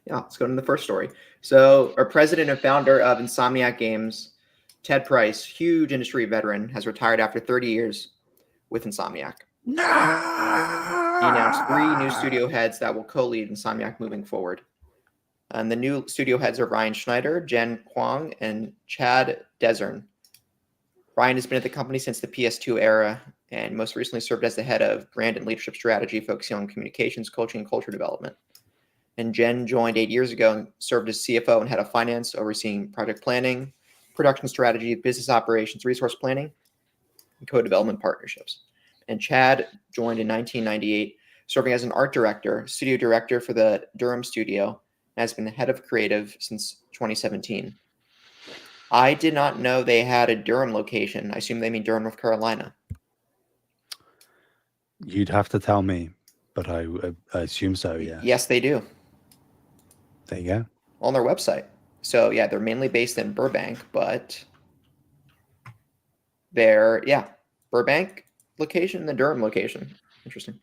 Yeah, let's go to the first story. So, our president and founder of Insomniac Games, Ted Price, huge industry veteran, has retired after 30 years with Insomniac. No! He announced 3 new studio heads that will co-lead Insomniac moving forward. And the new studio heads are Ryan Schneider, Jen Kwong, and Chad Desern. Ryan has been at the company since the PS2 era and most recently served as the head of brand and leadership strategy, focusing on communications, coaching, and culture development. And Jen joined 8 years ago and served as CFO and head of finance, overseeing project planning, production strategy, business operations, resource planning, and co-development partnerships. And Chad joined in 1998, serving as an art director, studio director for the Durham studio, and has been the head of creative since 2017. I did not know they had a Durham location. I assume they mean Durham, North Carolina. You'd have to tell me, but I assume so, yeah. Yes, they do. There you go. On their website. So, yeah, they're mainly based in Burbank, but they're, Burbank location and the Durham location. Interesting.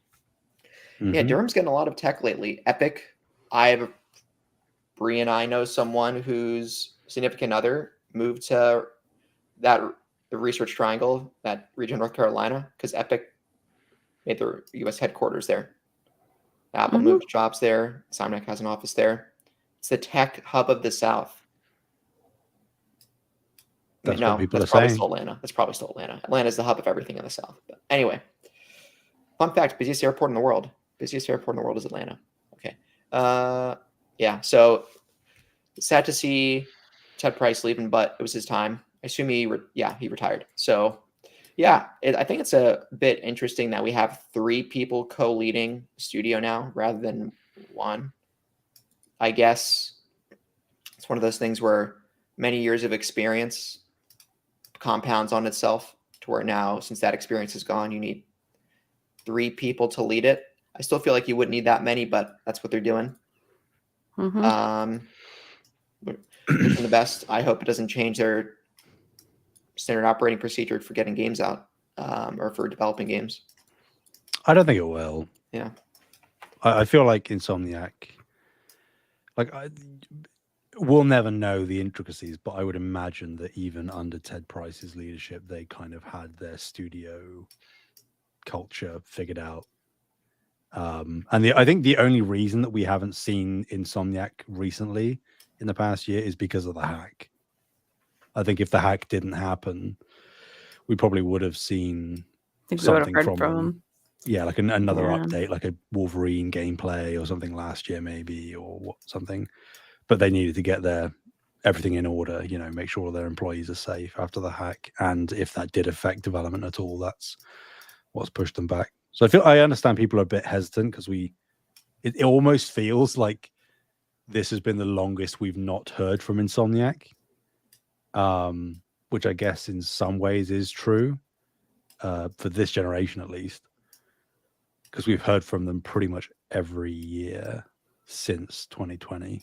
Yeah, Durham's getting a lot of tech lately. Epic. Bree and I know someone whose significant other moved to the Research Triangle, that region of North Carolina, because Epic made their U.S. headquarters there. Apple moved jobs there. Insomniac has an office there. It's the tech hub of the South. That's what people are probably saying. Still Atlanta. That's probably still Atlanta. Atlanta is the hub of everything in the South. But anyway, fun fact: busiest airport in the world. Busiest airport in the world is Atlanta. Okay. Yeah. So sad to see Ted Price leaving, but it was his time. I assume he retired. So yeah, I think it's a bit interesting that we have 3 people co-leading studio now rather than 1. I guess it's one of those things where many years of experience compounds on itself to where now, since that experience is gone, you need 3 people to lead it. I still feel like you wouldn't need that many, but that's what they're doing. Wish them the best. I hope it doesn't change their standard operating procedure for getting games out, or for developing games. I don't think it will. Yeah. I feel like Insomniac, we'll never know the intricacies, but I would imagine that even under Ted Price's leadership, they kind of had their studio culture figured out. And I think the only reason that we haven't seen Insomniac recently in the past year is because of the hack. I think if the hack didn't happen, we probably would have seen I think we would have something heard from from them. him. Yeah, like another Yeah. update, like a Wolverine gameplay or something last year, maybe, or something. But they needed to get everything in order, make sure their employees are safe after the hack. And if that did affect development at all, that's what's pushed them back. So I understand people are a bit hesitant because it almost feels like this has been the longest we've not heard from Insomniac, which I guess in some ways is true for this generation at least, because we've heard from them pretty much every year since 2020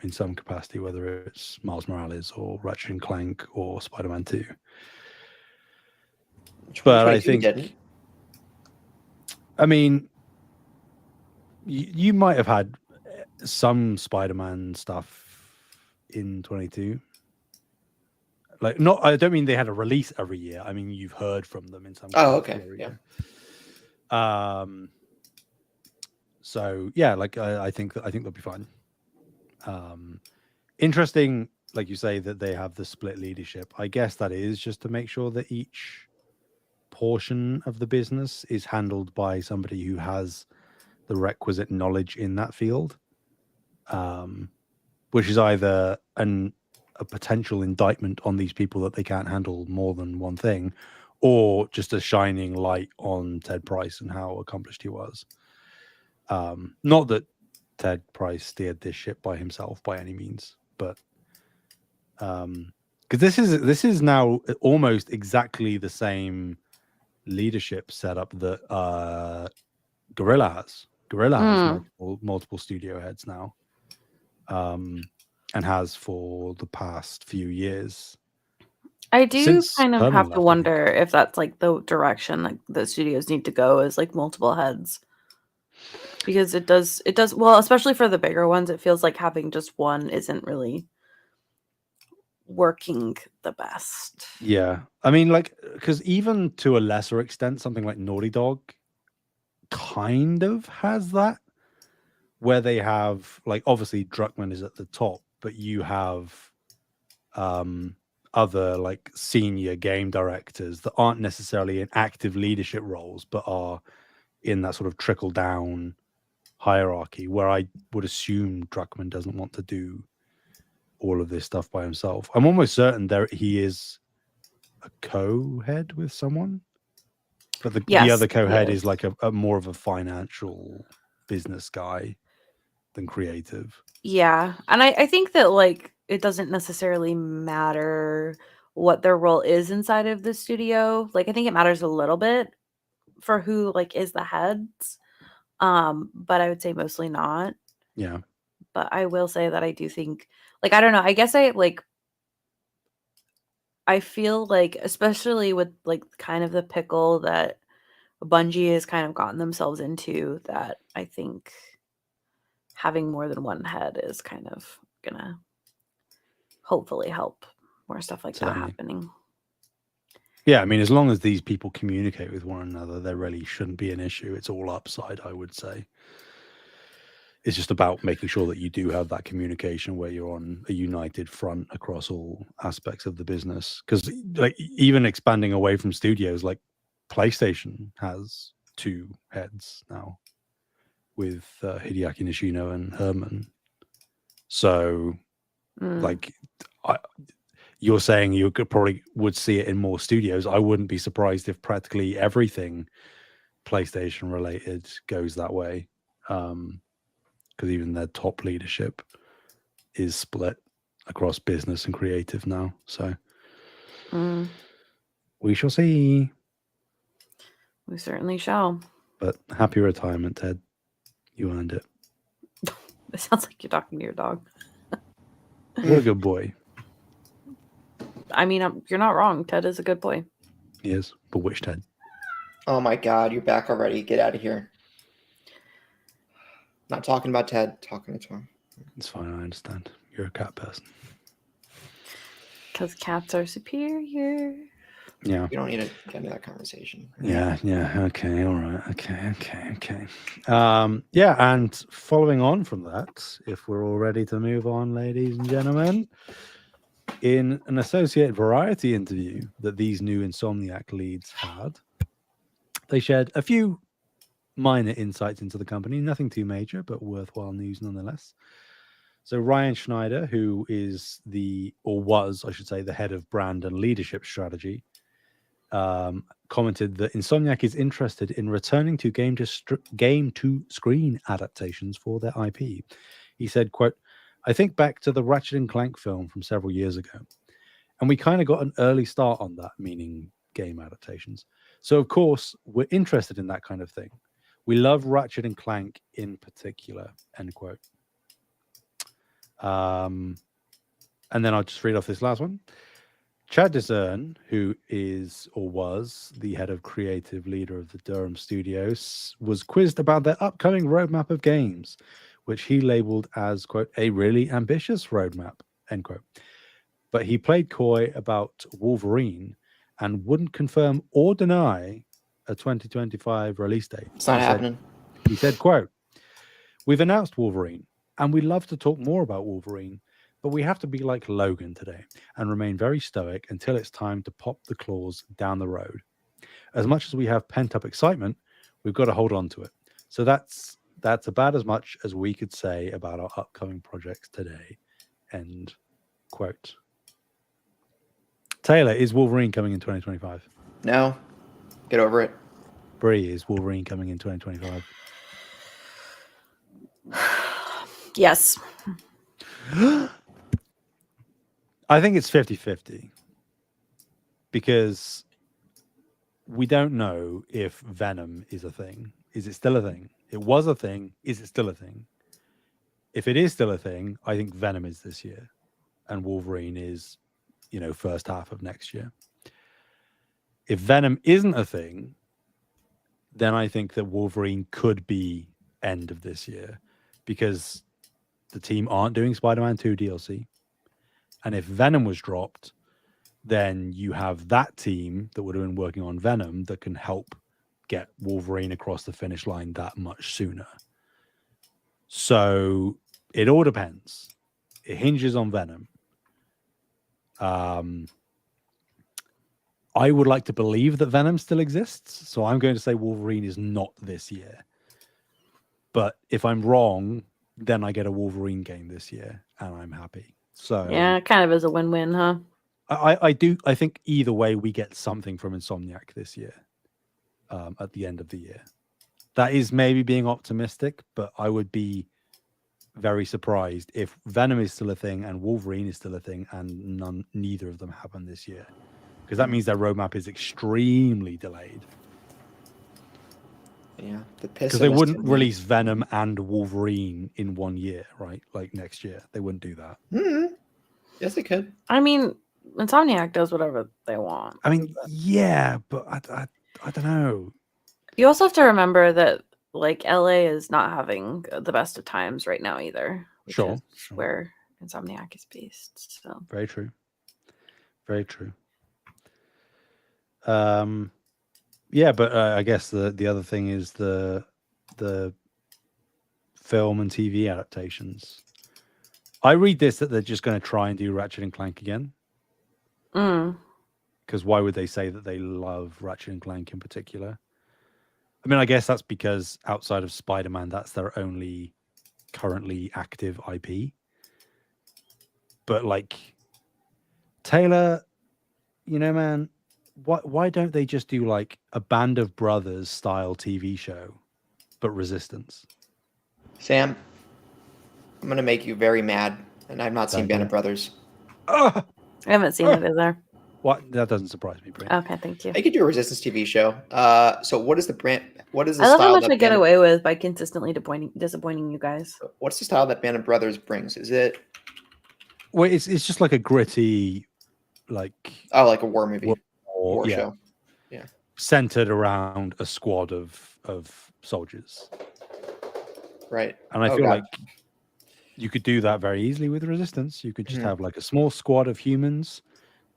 in some capacity, whether it's Miles Morales or Ratchet and Clank or Spider-Man 2. But I think, didn't. I mean, you might have had some Spider-Man stuff in 22. Like, I don't mean they had a release every year. I mean, you've heard from them in some. Oh, okay. Yeah. So yeah, like I think they'll be fine. Interesting, like you say, that they have the split leadership. I guess that is just to make sure that each portion of the business is handled by somebody who has the requisite knowledge in that field, which is either a potential indictment on these people that they can't handle more than one thing, or just a shining light on Ted Price and how accomplished he was. Not that Ted Price steered this ship by himself by any means, but because this is now almost exactly the same leadership setup that Guerrilla has. Guerrilla has multiple studio heads now, and has for the past few years. I do Since kind of Herman have left, to I wonder if that's like the direction like the studios need to go, is like multiple heads. Because it does well, especially for the bigger ones, it feels like having just one isn't really working the best. Yeah. I mean, like, because even to a lesser extent, something like Naughty Dog kind of has that, where they have, like, obviously Druckmann is at the top, but you have other like senior game directors that aren't necessarily in active leadership roles, but are in that sort of trickle down hierarchy, where I would assume Druckmann doesn't want to do all of this stuff by himself. I'm almost certain he is a co-head with someone, but the other co-head is like a more of a financial business guy than creative. Yeah. And I think that like it doesn't necessarily matter what their role is inside of the studio. Like I think it matters a little bit for who like is the heads. But I would say mostly not. Yeah. But I will say that I do think, like, I don't know, I guess I feel like, especially with like kind of the pickle that Bungie has kind of gotten themselves into, that I think having more than one head is kind of gonna hopefully help more stuff like that happening. Yeah, I mean, as long as these people communicate with one another, there really shouldn't be an issue. It's all upside, I would say. It's just about making sure that you do have that communication where you're on a united front across all aspects of the business. Because like even expanding away from studios, like PlayStation has 2 heads now with Hideaki Nishino and Herman. So like you're saying you probably would see it in more studios. I wouldn't be surprised if practically everything PlayStation related goes that way. Because even their top leadership is split across business and creative now. So we shall see. We certainly shall. But happy retirement, Ted. You earned it. It sounds like you're talking to your dog. What a good boy. I mean, you're not wrong. Ted is a good boy. He is. But which Ted? Oh my God, you're back already. Get out of here. Not talking about Ted, talking to Tom. It's fine, I understand. You're a cat person. Because cats are superior. Yeah. We don't need to get into that conversation. Yeah. Okay. All right. Okay. Yeah. And following on from that, if we're all ready to move on, ladies and gentlemen, in an Associated Variety interview that these new Insomniac leads had, they shared a few minor insights into the company, nothing too major, but worthwhile news nonetheless. So Ryan Schneider, who is was, I should say, the head of brand and leadership strategy, commented that Insomniac is interested in returning to game-to-screen adaptations for their IP. He said, quote, "I think back to the Ratchet and Clank film from several years ago, and we kind of got an early start on that, meaning game adaptations. So, of course, we're interested in that kind of thing. We love Ratchet and Clank in particular," end quote. And then I'll just read off this last one. Chad Discern, who is or was the head of creative leader of the Durham Studios, was quizzed about their upcoming roadmap of games, which he labeled as, quote, "a really ambitious roadmap," end quote. But he played coy about Wolverine and wouldn't confirm or deny a 2025 release date. It's not happening. He said, quote, "We've announced Wolverine, and we'd love to talk more about Wolverine, but we have to be like Logan today and remain very stoic until it's time to pop the claws down the road. As much as we have pent-up excitement, we've got to hold on to it. So that's about as much as we could say about our upcoming projects today," end quote. Taylor, is Wolverine coming in 2025? No. Get over it. Bree, is Wolverine coming in 2025? Yes. I think it's 50-50 because we don't know if Venom is a thing. Is it still a thing? It was a thing. Is it still a thing? If it is still a thing, I think Venom is this year and Wolverine is, first half of next year. If Venom isn't a thing, then I think that Wolverine could be end of this year because the team aren't doing Spider-Man 2 DLC. And if Venom was dropped, then you have that team that would have been working on Venom that can help get Wolverine across the finish line that much sooner. So it all depends. It hinges on Venom. I would like to believe that Venom still exists. So I'm going to say Wolverine is not this year. But if I'm wrong, then I get a Wolverine game this year and I'm happy. So yeah, it kind of is a win-win, huh? I think either way we get something from Insomniac this year at the end of the year. That is maybe being optimistic, but I would be very surprised if Venom is still a thing and Wolverine is still a thing and neither of them happen this year, because that means their roadmap is extremely delayed. Yeah, because they wouldn't release Venom and Wolverine in 1 year, right? Like next year, they wouldn't do that. Mm-hmm. Yes, they could. I mean, Insomniac does whatever they want. I mean, yeah, but I don't know. You also have to remember that like LA is not having the best of times right now either. Sure. Where Insomniac is based. So very true. Very true. Yeah, but I guess the other thing is the film and TV adaptations. I read this that they're just going to try and do Ratchet and Clank again. Because why would they say that they love Ratchet and Clank in particular? I mean, I guess that's because outside of Spider-Man, that's their only currently active IP. But like, Taylor, man, why don't they just do like a Band of Brothers style TV show, but Resistance? Sam, I'm going to make you very mad, and I've not seen Band of Brothers. I haven't seen it either. What? That doesn't surprise me, Bree. Okay, thank you. I could do a Resistance TV show. So what is the brand? What is the I love style how much that I get away with by consistently disappointing you guys. What's the style that Band of Brothers brings? Is it? Well, it's just like a gritty, like like a war movie, war show. Yeah, centered around a squad of soldiers. Right. And I feel like you could do that very easily with Resistance. You could just have like a small squad of humans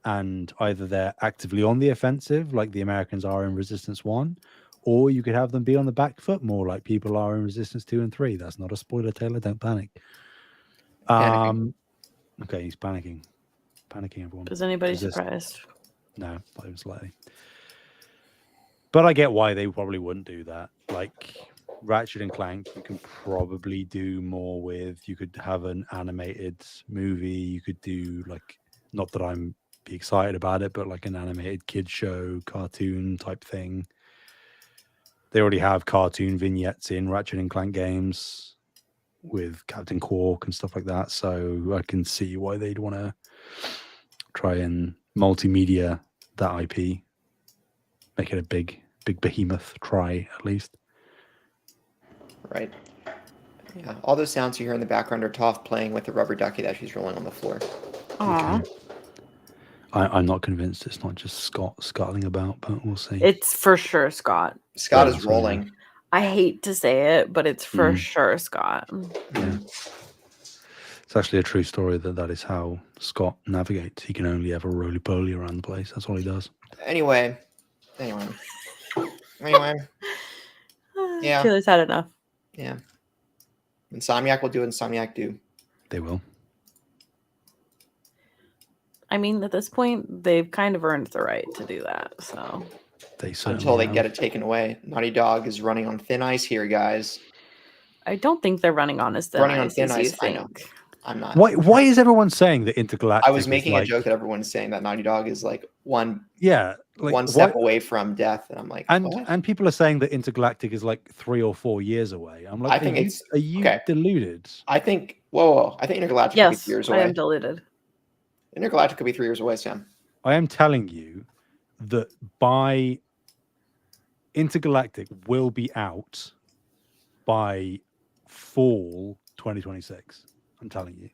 and either they're actively on the offensive, like the Americans are in Resistance 1, or you could have them be on the back foot more, like people are in Resistance 2 and 3. That's not a spoiler, Taylor. Don't panic. Panicking. Okay, he's panicking. Panicking, everyone. Is anybody Resist- surprised? No, not even slightly. But I get why they probably wouldn't do that. Like Ratchet and Clank, you can probably do more with. You could have an animated movie. You could do like, not that I'm excited about it, but like an animated kid show, cartoon type thing. They already have cartoon vignettes in Ratchet and Clank games with Captain Quark and stuff like that. So I can see why they'd want to try and multimedia that IP, make it a big behemoth. Try at least. Right. Yeah. All those sounds you hear in the background are Toph playing with the rubber ducky that she's rolling on the floor. Aw. Okay. I'm not convinced it's not just Scott scuttling about, but we'll see. It's for sure Scott. Scott Yeah, is so, rolling. I hate to say it, but it's for sure Scott. Yeah. It's actually a true story that is how Scott navigates. He can only ever roly-poly around the place. That's all he does. Anyway. Yeah. Taylor's had enough. Yeah. Insomniac will do what Insomniac do. They will. I mean, at this point, they've kind of earned the right to do that. So They certainly Until they have. get it taken away. Naughty Dog is running on thin ice here, guys. I don't think they're running on as thin Running on ice thin as you ice, I know. think. I'm not. Why is everyone saying that Intergalactic? I was making is a like, joke that everyone's saying that Naughty Dog is like one like step away from death, and I'm like, what? and people are saying that Intergalactic is like 3 or 4 years away. I'm like, I think are you okay. deluded? I think whoa. I think Intergalactic could be 3 years I away. am deluded. Intergalactic could be 3 years away, Sam. I am telling you that by Intergalactic will be out by fall 2026. I'm telling you.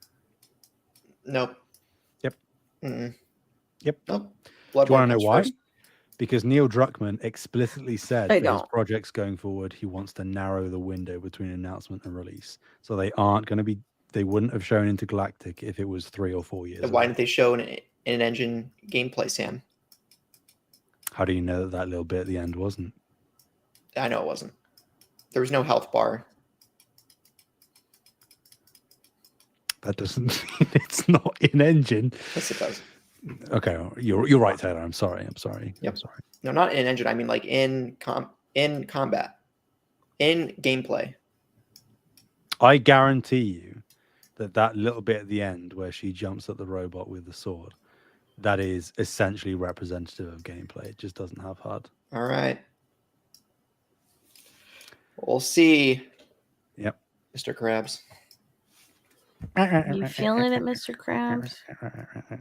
Nope. Yep. Mm-mm. Yep. Nope. Do you want to know comes why? first. Because Neil Druckmann explicitly said I for his don't. projects going forward, he wants to narrow the window between announcement and release. So they aren't going to be. They wouldn't have shown Intergalactic if it was 3 or 4 years. Then why away. didn't they show an engine gameplay, Sam? How do you know that little bit at the end wasn't? I know it wasn't. There was no health bar. That doesn't mean it's not in engine. Yes, it does. Okay, you're right, Taylor. I'm sorry. Yep. I'm sorry. No, not in engine. I mean, like in combat, in gameplay. I guarantee you that little bit at the end where she jumps at the robot with the sword, that is essentially representative of gameplay. It just doesn't have HUD. All right. We'll see. Yep. Mr. Krabs. You feeling it, Mr. Krabs?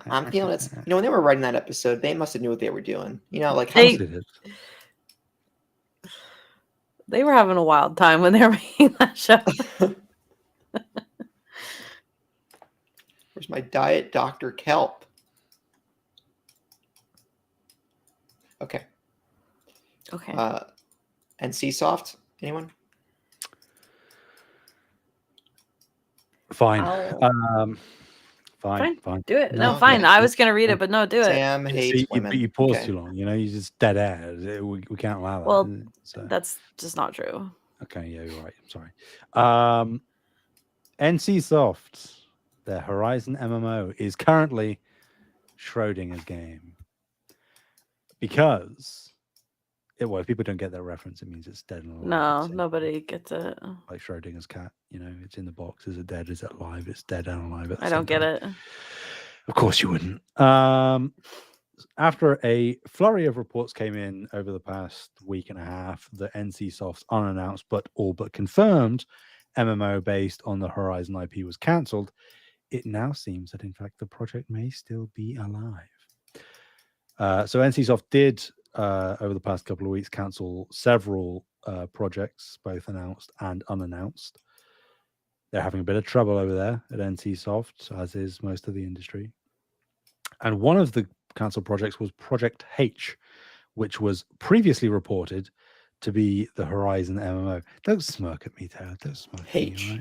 I'm feeling it. You know, when they were writing that episode, they must have knew what they were doing. You know, like They were having a wild time when they were making that show. Where's my Diet Dr. Kelp? Okay. Okay. NC Soft? Anyone? Fine. I'll- Fine. Do it. No, No, fine. okay. I was gonna read it, but no, do it. Sam hates women. You paused Okay. too long. You know, you just dead air. We can't allow that. Well, so. That's just not true. Okay, yeah, you're right. I'm sorry. NC Soft, their Horizon MMO, is currently Schrodinger's game. Because if people don't get that reference, it means it's dead and alive. No, It's nobody gets it. like Schrodinger's cat. You know, it's in the box. Is it dead? Is it alive? It's dead and alive. I don't get it. Of course you wouldn't. After a flurry of reports came in over the past week and a half, the NCSoft's unannounced but all but confirmed MMO based on the Horizon IP was cancelled, it now seems that in fact the project may still be alive. So NCSoft did over the past couple of weeks cancel several projects, both announced and unannounced. They're having a bit of trouble over there at NCSoft, as is most of the industry. And one of the cancelled projects was Project H, which was previously reported to be the Horizon MMO. Don't smirk at me, Taylor. Don't smirk at me, H.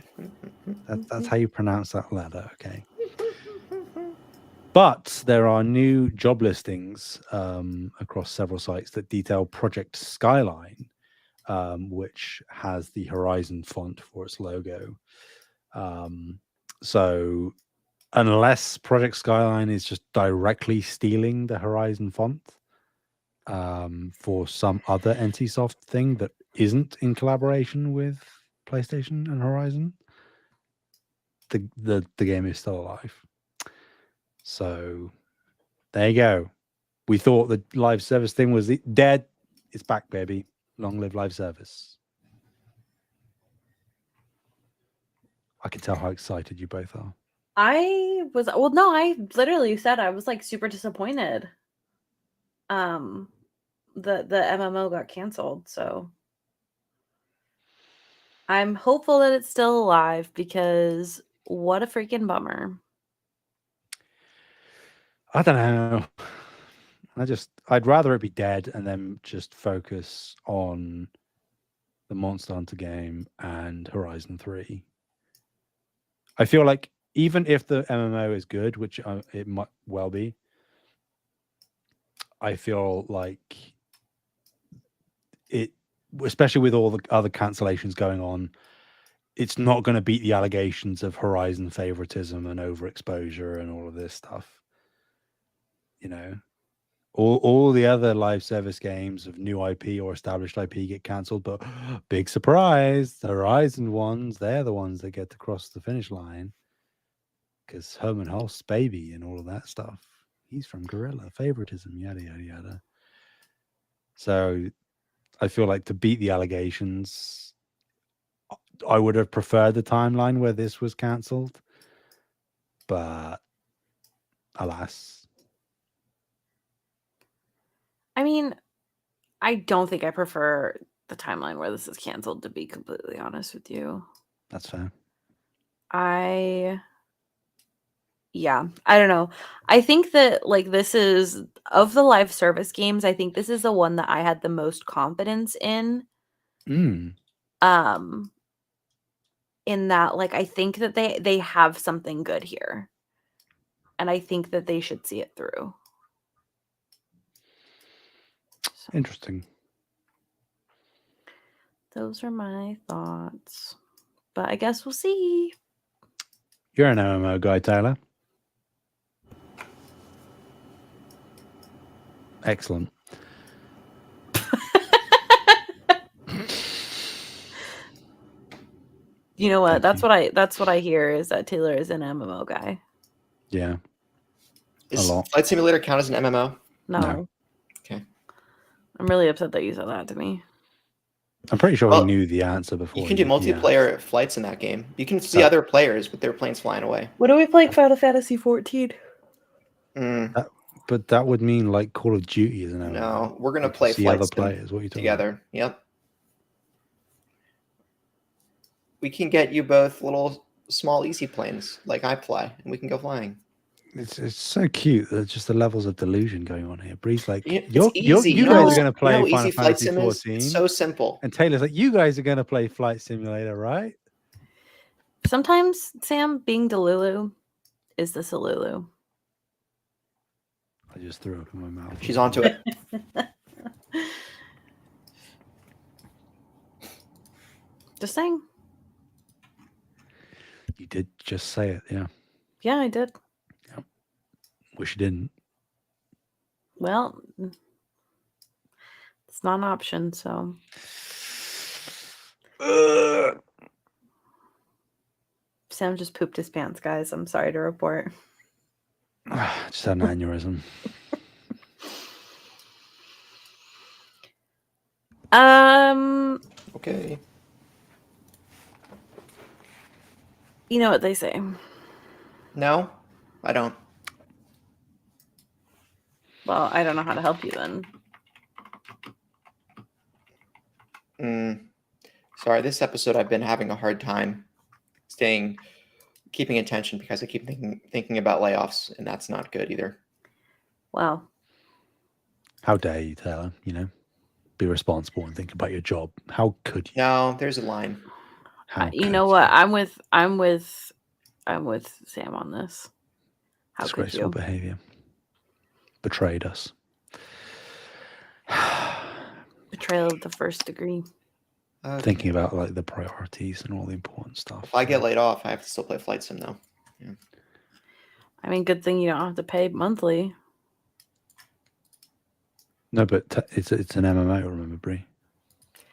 right? That's how you pronounce that letter, okay? But there are new job listings across several sites that detail Project Skyline, which has the Horizon font for its logo. So unless Project Skyline is just directly stealing the Horizon font for some other NCSoft thing that isn't in collaboration with PlayStation and Horizon, the game is still alive. So there you go. We thought the live service thing was dead. It's back, baby. Long live live service. I can tell how excited you both are. I literally said I was like super disappointed. The MMO got canceled, so I'm hopeful that it's still alive because what a freaking bummer. I don't know. I'd rather it be dead and then just focus on the Monster Hunter game and Horizon 3. I feel like even if the MMO is good, which it might well be, I feel like it, especially with all the other cancellations going on, it's not going to beat the allegations of Horizon favoritism and overexposure and all of this stuff. You know, all the other live service games of new IP or established IP get cancelled, but big surprise, the Horizon ones, they're the ones that get to cross the finish line because Herman Hulst's baby and all of that stuff. He's from Gorilla, favoritism, yada, yada, yada. So I feel like to beat the allegations, I would have preferred the timeline where this was cancelled, but alas. I mean, I don't think I prefer the timeline where this is canceled, to be completely honest with you. That's fair. I don't know. I think that like this is of the live service games, I think this is the one that I had the most confidence in. In that, like, I think that they have something good here. And I think that they should see it through. So, interesting. those are my thoughts. But I guess we'll see. You're an MMO guy, Taylor. Excellent. You know what? That's what I hear is that Taylor is an MMO guy. Yeah. Does Flight Simulator count as an MMO? No. Okay. I'm really upset that you said that to me. I'm pretty sure he knew the answer before. You can do multiplayer flights in that game. You can see other players with their planes flying away. What are we playing Final Fantasy 14? But that would mean like Call of Duty, isn't it? No, we're gonna play flights players. What are you talking together. About? Yep. We can get you both little small easy planes like I fly, and we can go flying. It's so cute. There's just the levels of delusion going on here. Bree's like, you guys are going to play Final Fantasy 14. It's so simple. And Taylor's like, you guys are going to play Flight Simulator, right? Sometimes, Sam, being Delulu is the Salulu. I just threw up in my mouth. She's onto it. Just saying. You did just say it, yeah. Yeah, I did. Yeah. Wish you didn't. Well, it's not an option, so. Sam just pooped his pants, guys. I'm sorry to report. Just had an aneurysm. Okay. You know what they say. No, I don't. Well, I don't know how to help you then. Sorry, this episode I've been having a hard time keeping attention because I keep thinking about layoffs, and that's not good either. Wow. How dare you, Taylor? You know, be responsible and think about your job. How could you? No, there's a line. You know what? I'm with Sam on this. How could Disgraceful you? behavior. Betrayed us. Betrayal of the first degree. Okay. Thinking about like the priorities and all the important stuff. If I get laid off, I have to still play Flight Sim though. Yeah. I mean, good thing you don't have to pay monthly. No, but it's an MMO. Remember, Bree?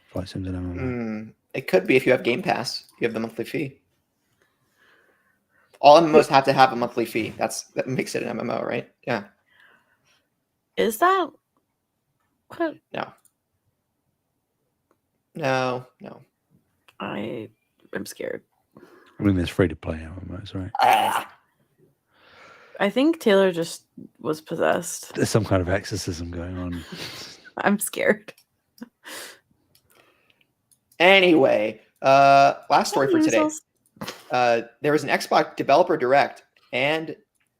Flight Sim's an MMO. It could be if you have Game Pass. You have the monthly fee. All MMOs have to have a monthly fee. That makes it an MMO, right? Yeah. Is that what? No. I'm scared. I mean, there's free to play MMOs, right? I think Taylor just was possessed. There's some kind of exorcism going on. I'm scared. Anyway, last story for today. Measles. There was an Xbox Developer Direct and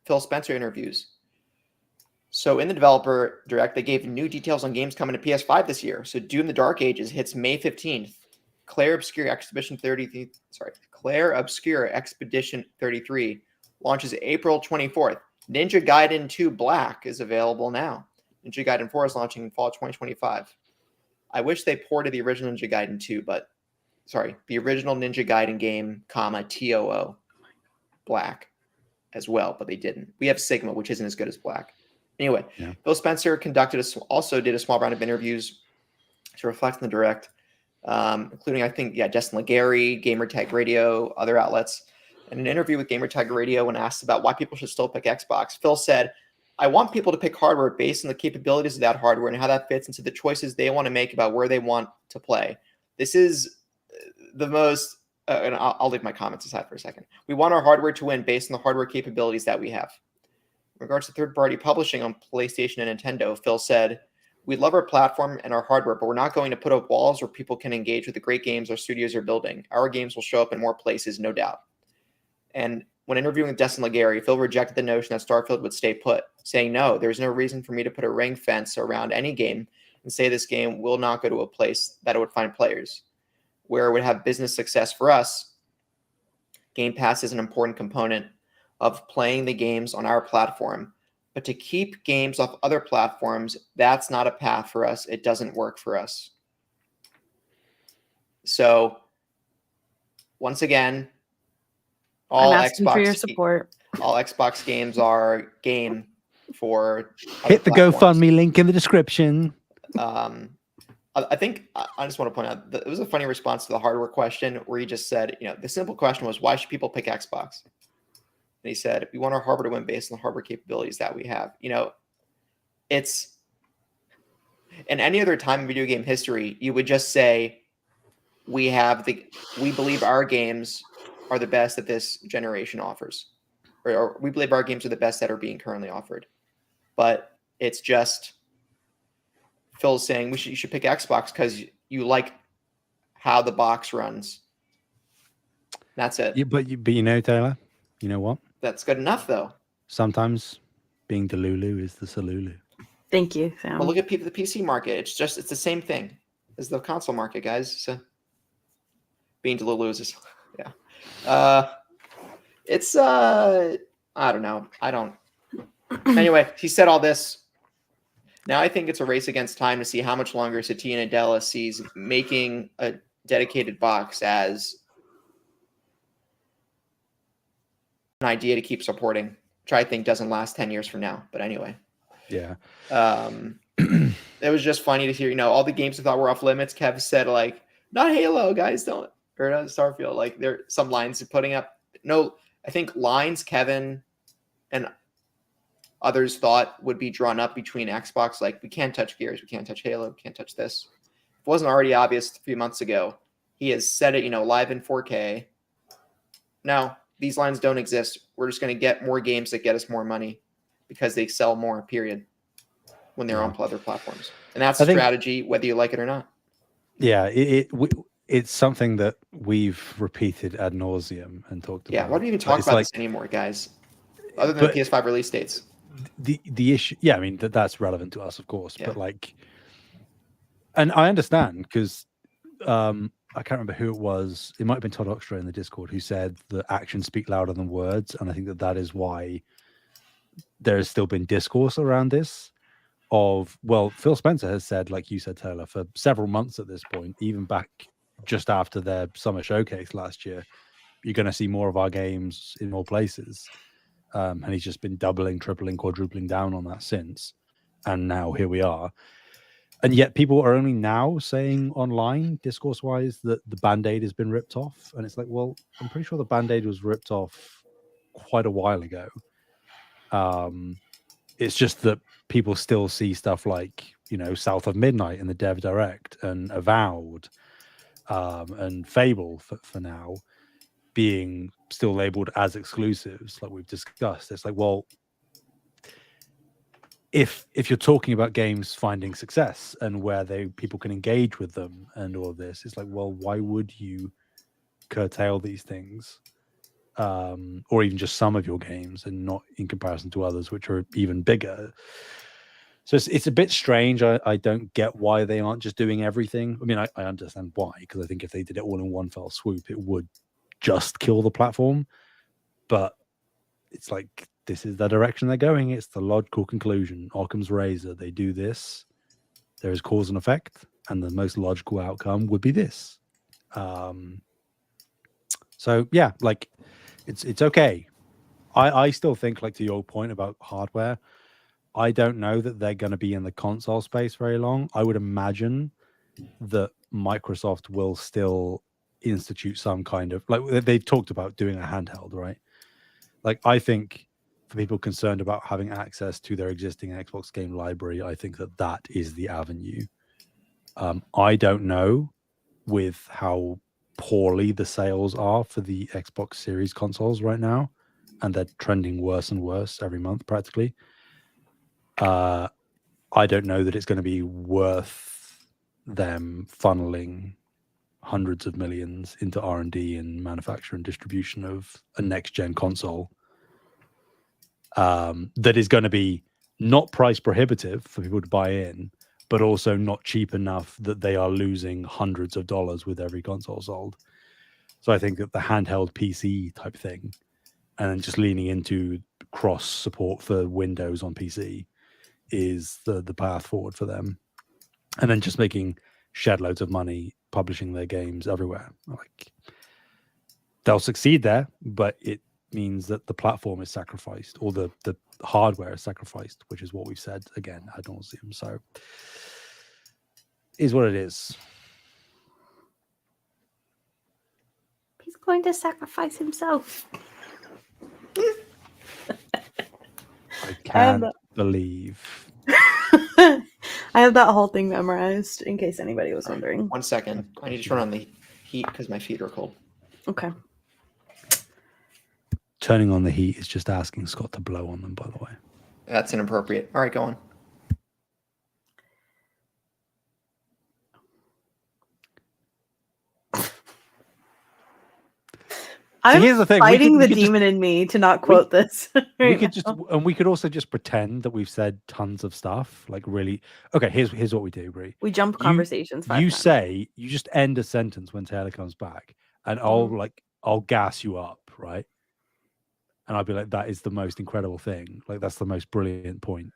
Phil Spencer interviews. So in the Developer Direct, they gave new details on games coming to PS5 this year. So Doom: The Dark Ages hits May 15th. Claire Obscure Expedition 33 launches April 24th. Ninja Gaiden 2 Black is available now. Ninja Gaiden 4 is launching in fall 2025. I wish they ported the original Ninja Gaiden 2, the original Ninja Gaiden game, TOO Black as well, but they didn't. We have Sigma, which isn't as good as Black. Anyway, yeah. Phil Spencer also did a small round of interviews to reflect on the Direct, including, I think, Justin Legary, Gamertag Radio, other outlets. In an interview with Gamertag Radio, when asked about why people should still pick Xbox, Phil said, "I want people to pick hardware based on the capabilities of that hardware and how that fits into the choices they want to make about where they want to play. This is the most, and I'll leave my comments aside for a second. We want our hardware to win based on the hardware capabilities that we have." In regards to third-party publishing on PlayStation and Nintendo, Phil said, "We love our platform and our hardware, but we're not going to put up walls where people can engage with the great games our studios are building. Our games will show up in more places, no doubt." And when interviewing with Justin Legary, Phil rejected the notion that Starfield would stay put, saying, "No, there's no reason for me to put a ring fence around any game and say this game will not go to a place that it would find players. Where it would have business success for us, Game Pass is an important component of playing the games on our platform. But to keep games off other platforms, that's not a path for us. It doesn't work for us." So, once again, all I'm asking Xbox for your support. All Xbox games are game for hit the GoFundMe link in the description. I think I just want to point out that it was a funny response to the hardware question where he just said, the simple question was, why should people pick Xbox? And he said, "We want our hardware to win based on the hardware capabilities that we have." It's in any other time in video game history, you would just say, we believe our games are the best that this generation offers, or we believe our games are the best that are being currently offered. But it's just Phil's saying you should pick Xbox because you like how the box runs. That's it. But Taylor, you know what? That's good enough, though. Sometimes being Delulu is the Salulu. Thank you, Sam. Well, look at the PC market. It's the same thing as the console market, guys. So being Delulu is it's I don't know. Anyway, he said all this. Now I think it's a race against time to see how much longer Satya Nadella sees making a dedicated box as an idea to keep supporting, which I think doesn't last 10 years from now. But anyway. Yeah. It was just funny to hear, all the games I thought were off limits. Kev said, not Halo, guys, don't. Or not Starfield. There are some lines putting up. No, I think lines Kevin and others thought would be drawn up between Xbox. We can't touch Gears. We can't touch Halo. We can't touch this. It wasn't already obvious a few months ago. He has said it, live in 4K. No, these lines don't exist. We're just going to get more games that get us more money because they sell more, period, when they're on other platforms. And that's a strategy, whether you like it or not. Yeah, it's something that we've repeated ad nauseum and talked about. Yeah, why do we even talk about this anymore, guys? Other than PS5 release dates. The issue, I mean, that's relevant to us, of course. Yeah. But and I understand because I can't remember who it was. It might have been Todd Oxtra in the Discord who said that actions speak louder than words, and I think that is why there has still been discourse around this of, well, Phil Spencer has said, like you said, Taylor, for several months at this point, even back just after their summer showcase last year, you're going to see more of our games in more places. And he's just been doubling, tripling, quadrupling down on that since. And now here we are. And yet people are only now saying online, discourse-wise, that the Band-Aid has been ripped off. And it's like, well, I'm pretty sure the Band-Aid was ripped off quite a while ago. It's just that people still see stuff like, South of Midnight in the Dev Direct and Avowed and Fable for now being still labeled as exclusives, like we've discussed. It's like, well, if you're talking about games finding success and where people can engage with them and all of this, it's like, well, why would you curtail these things, or even just some of your games, and not in comparison to others which are even bigger? So it's a bit strange. I don't get why they aren't just doing everything. I mean, I understand why, because I think if they did it all in one fell swoop, it would just kill the platform. But it's like, this is the direction they're going. It's the logical conclusion. Occam's razor. They do this. There is cause and effect, and the most logical outcome would be this. So yeah, like it's okay. I still think, like, to your point about hardware, I don't know that they're going to be in the console space very long. I would imagine that Microsoft will still institute some kind of, like, they've talked about doing a handheld, right? Like, I think for people concerned about having access to their existing Xbox game library, I think that is the avenue. I don't know with how poorly the sales are for the Xbox Series consoles right now, and they're trending worse and worse every month practically. I don't know that it's going to be worth them funneling hundreds of millions into R&D and manufacture and distribution of a next-gen console that is going to be not price prohibitive for people to buy in, but also not cheap enough that they are losing hundreds of dollars with every console sold. So I think that the handheld PC type thing, and then just leaning into cross support for Windows on PC, is the path forward for them. And then just making shed loads of money publishing their games everywhere. Like, they'll succeed there, but it means that the platform is sacrificed, or the hardware is sacrificed, which is what we've said again ad nauseum. So is what it is. He's going to sacrifice himself. I can't believe. I have that whole thing memorized in case anybody was wondering. 1 second. I need to turn on the heat because my feet are cold. Okay. Turning on the heat is just asking Scott to blow on them, by the way. That's inappropriate. All right, go on. I'm here's the thing. fighting the demon in me to not quote this. We could also just pretend that we've said tons of stuff. Like, really, okay. Here's what we do, Bree. We jump conversations. You say, you just end a sentence when Taylor comes back, and I'll gas you up, right? And I'll be like, that is the most incredible thing. Like, that's the most brilliant point.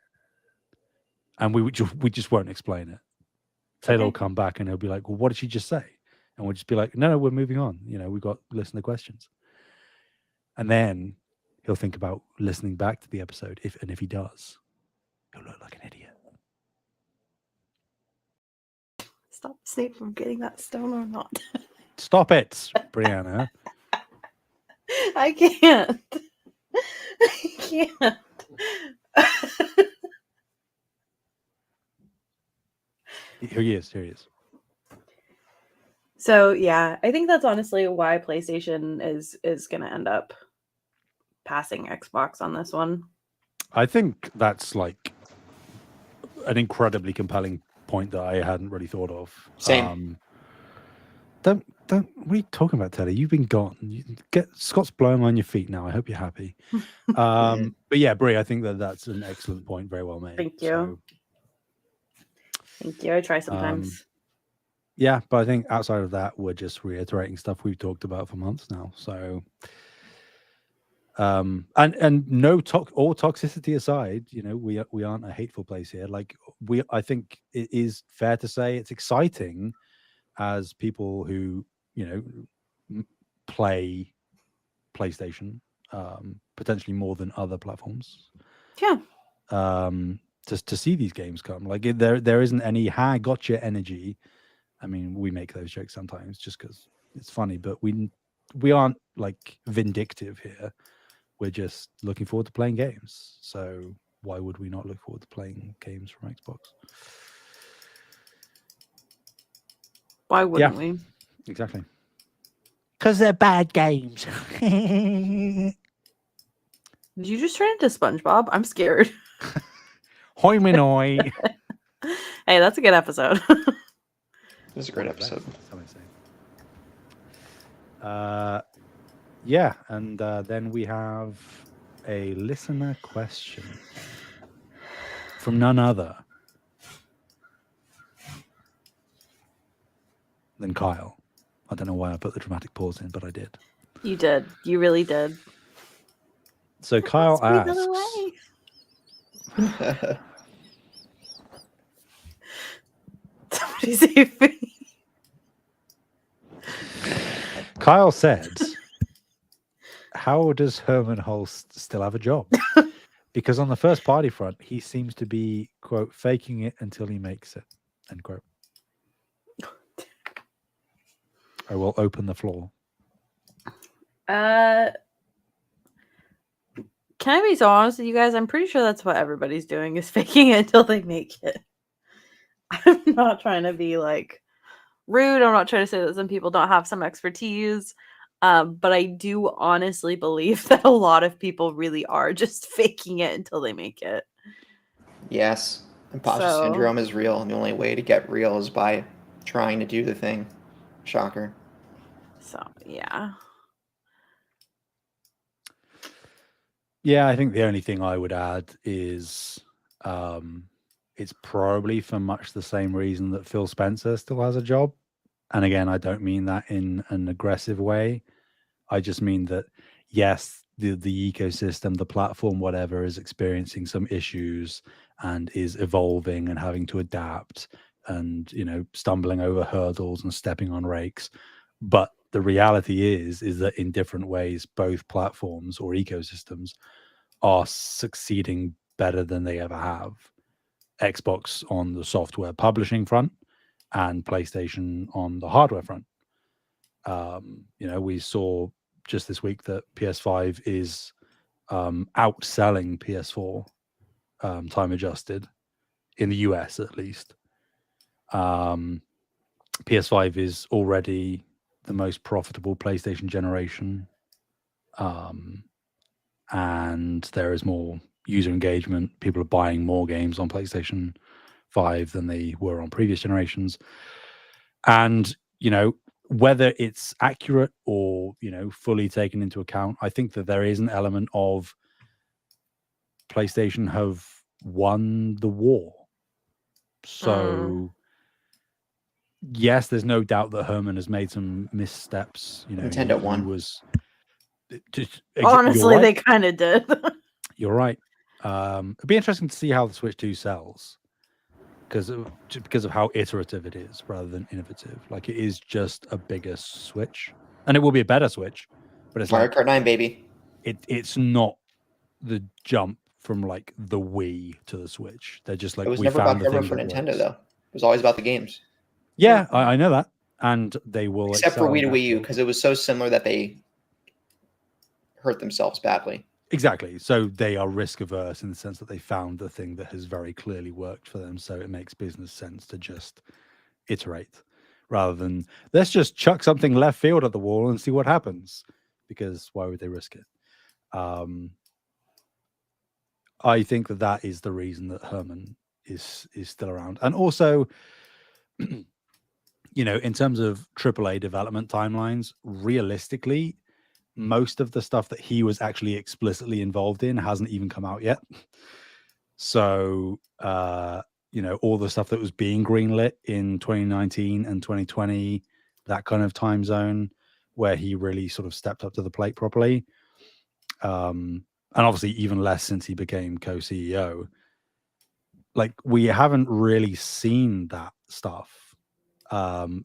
And we just won't explain it. Taylor will come back and he'll be like, well, what did she just say? And we'll just be like, no, we're moving on. We've got listener questions. And then he'll think about listening back to the episode. If he does, he'll look like an idiot. Stop Snape from getting that stone or not. Stop it, Brianna. I can't. I can't. Here he is. So yeah, I think that's honestly why PlayStation is going to end up passing Xbox on this one. I think that's like an incredibly compelling point that I hadn't really thought of. Same. Don't. What are you talking about, Teddy? You've been gone. Scott's blowing on your feet now. I hope you're happy. But yeah, Bree, I think that's an excellent point. Very well made. Thank you. Thank you. I try sometimes. Yeah, but I think outside of that, we're just reiterating stuff we've talked about for months now. So And no all toxicity aside, we aren't a hateful place here. Like I think it is fair to say it's exciting as people who play PlayStation, potentially more than other platforms. Yeah. Just to see these games come, like there isn't any gotcha energy. I mean, we make those jokes sometimes just because it's funny, but we aren't like vindictive here. We're just looking forward to playing games. So why would we not look forward to playing games from Xbox? Why wouldn't we? Exactly. Because they're bad games. Did you just turn into SpongeBob? I'm scared. Hoi minoi. Hey, that's a good episode. It was a great episode. Yeah, and then we have a listener question from none other than Kyle. I don't know why I put the dramatic pause in, but I did. You did. You really did. So Kyle asks... Somebody save me. Kyle said, how does Herman Holst still have a job? Because on the first party front, he seems to be, quote, faking it until he makes it, end quote. I will open the floor. Can I be so honest with you guys? I'm pretty sure that's what everybody's doing, is faking it until they make it. I'm not trying to be like rude. I'm not trying to say that some people don't have some expertise. But I do honestly believe that a lot of people really are just faking it until they make it. Yes. Imposter syndrome is real, and the only way to get real is by trying to do the thing. Shocker. So, yeah. Yeah, I think the only thing I would add is it's probably for much the same reason that Phil Spencer still has a job. And again, I don't mean that in an aggressive way. I just mean that, yes, the ecosystem, the platform, whatever, is experiencing some issues and is evolving and having to adapt and, stumbling over hurdles and stepping on rakes. But the reality is that in different ways, both platforms or ecosystems are succeeding better than they ever have. Xbox on the software publishing front and PlayStation on the hardware front. We saw just this week that PS5 is outselling PS4 time adjusted in the US at least. PS5 is already the most profitable PlayStation generation, and there is more user engagement. People are buying more games on PlayStation 5 than they were on previous generations. And, whether it's accurate or, fully taken into account, I think that there is an element of PlayStation have won the war. So, yes, there's no doubt that Herman has made some missteps. Nintendo won. Honestly, right. They kind of did. You're right. It'd be interesting to see how the Switch 2 sells. Because of how iterative it is rather than innovative. Like, it is just a bigger Switch. And it will be a better Switch. But it's Mario like Kart 9, baby. It's not the jump from like the Wii to the Switch. They're just like, it was we never found about the hardware thing for that Nintendo, works. though. It was always about the games. Yeah, I know that. And they will Except for Wii to excel Wii U, because it was so similar that they hurt themselves badly. Exactly. So they are risk averse in the sense that they found the thing that has very clearly worked for them. So it makes business sense to just iterate rather than let's just chuck something left field at the wall and see what happens. Because why would they risk it? I think that is the reason that Herman is still around. And also, in terms of AAA development timelines, realistically, most of the stuff that he was actually explicitly involved in hasn't even come out yet. So, all the stuff that was being greenlit in 2019 and 2020, that kind of time zone where he really sort of stepped up to the plate properly, and obviously even less since he became co-CEO. Like, we haven't really seen that stuff.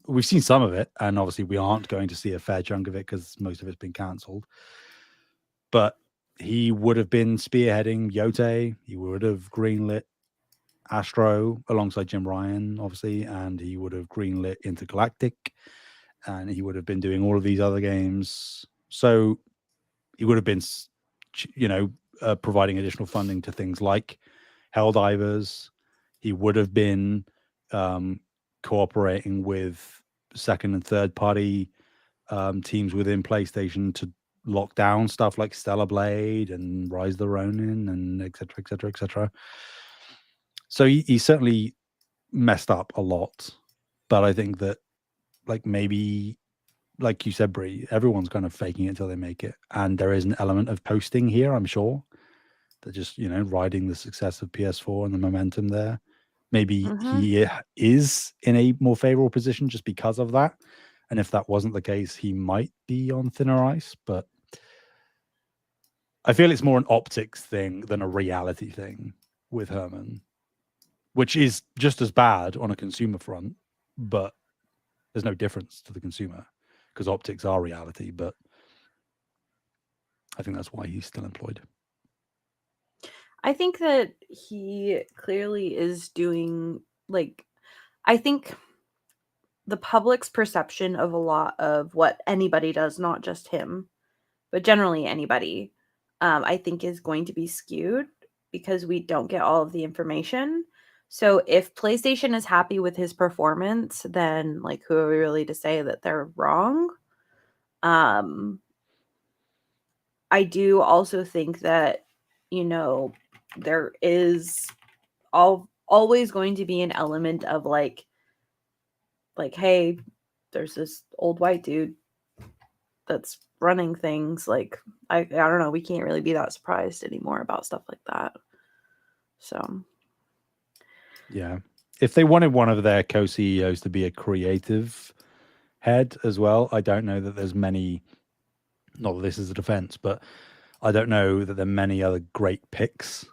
We've seen some of it, and obviously we aren't going to see a fair chunk of it because most of it's been cancelled. But he would have been spearheading Yote. He would have greenlit Astro alongside Jim Ryan, obviously, and he would have greenlit Intergalactic, and he would have been doing all of these other games. So he would have been, providing additional funding to things like Helldivers. He would have been cooperating with second and third party teams within PlayStation to lock down stuff like Stellar Blade and Rise of the Ronin and et cetera, et cetera, et cetera. So he certainly messed up a lot. But I think that, like, maybe, like you said, Bree, everyone's kind of faking it until they make it. And there is an element of posting here, I'm sure. They're just, riding the success of PS4 and the momentum there. Maybe he is in a more favorable position just because of that. And if that wasn't the case, he might be on thinner ice. But I feel it's more an optics thing than a reality thing with Herman, which is just as bad on a consumer front, but there's no difference to the consumer because optics are reality. But I think that's why he's still employed. I think that he clearly is doing, like, I think the public's perception of a lot of what anybody does, not just him, but generally anybody, I think is going to be skewed because we don't get all of the information. So if PlayStation is happy with his performance, then, like, who are we really to say that they're wrong? I do also think that, there is always going to be an element of like, hey, there's this old white dude that's running things. Like, I don't know, we can't really be that surprised anymore about stuff like that. So yeah, if they wanted one of their co-CEOs to be a creative head as well, I don't know that there's many, not that this is a defense, but I don't know that there are many other great picks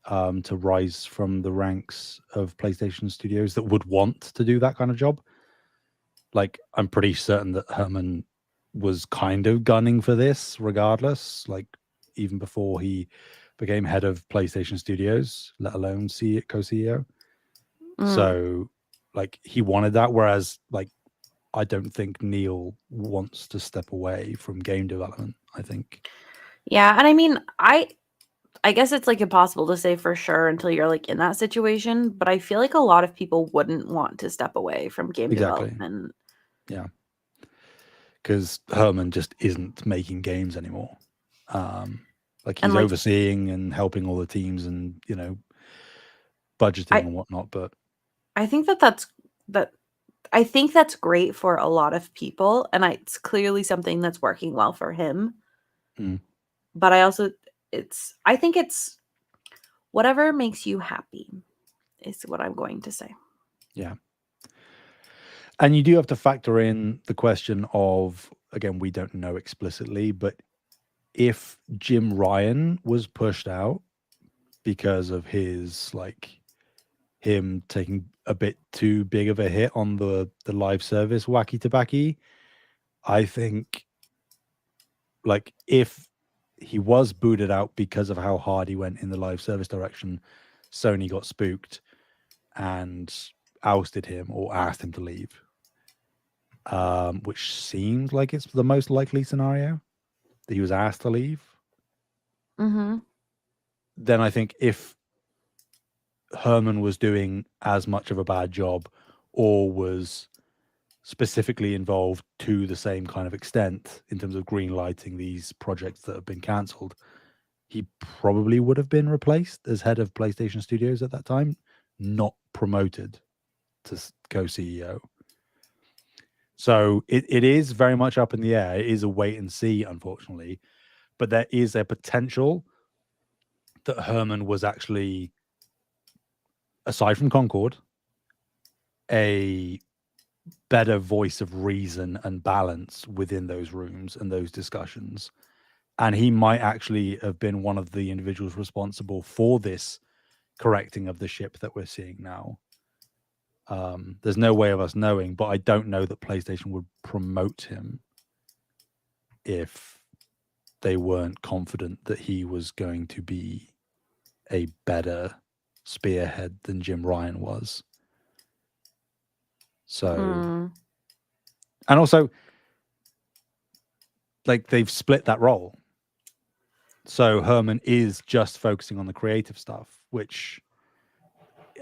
to rise from the ranks of PlayStation studios that would want to do that kind of job. Like, I'm pretty certain that Herman was kind of gunning for this regardless, like, even before he became head of PlayStation Studios, let alone co-CEO. So, like, he wanted that, whereas, like, I don't think Neil wants to step away from game development, I think. Yeah, and I mean, I guess it's, like, impossible to say for sure until you're, like, in that situation, but I feel like a lot of people wouldn't want to step away from game development. Yeah. Because Herman just isn't making games anymore. Like, he's overseeing and helping all the teams and, budgeting and whatnot, but I think I think that's great for a lot of people, and it's clearly something that's working well for him. But I think it's whatever makes you happy is what I'm going to say. Yeah. And you do have to factor in the question of, again, we don't know explicitly, but if Jim Ryan was pushed out because of his, like, him taking a bit too big of a hit on the live service wacky tobacky, I think, like, if he was booted out because of how hard he went in the live service direction, Sony got spooked and ousted him or asked him to leave, which seemed like it's the most likely scenario, that he was asked to leave. Then I think if Herman was doing as much of a bad job or was specifically involved to the same kind of extent in terms of green lighting these projects that have been cancelled, he probably would have been replaced as head of PlayStation Studios at that time, not promoted to co-CEO. So it is very much up in the air. It is a wait and see, unfortunately. But there is a potential that Herman was actually, aside from Concord, a better voice of reason and balance within those rooms and those discussions, And he might actually have been one of the individuals responsible for this correcting of the ship that we're seeing now. There's no way of us knowing, but I don't know that PlayStation would promote him if they weren't confident that he was going to be a better spearhead than Jim Ryan was. So, and also, like, they've split that role. So Herman is just focusing on the creative stuff, which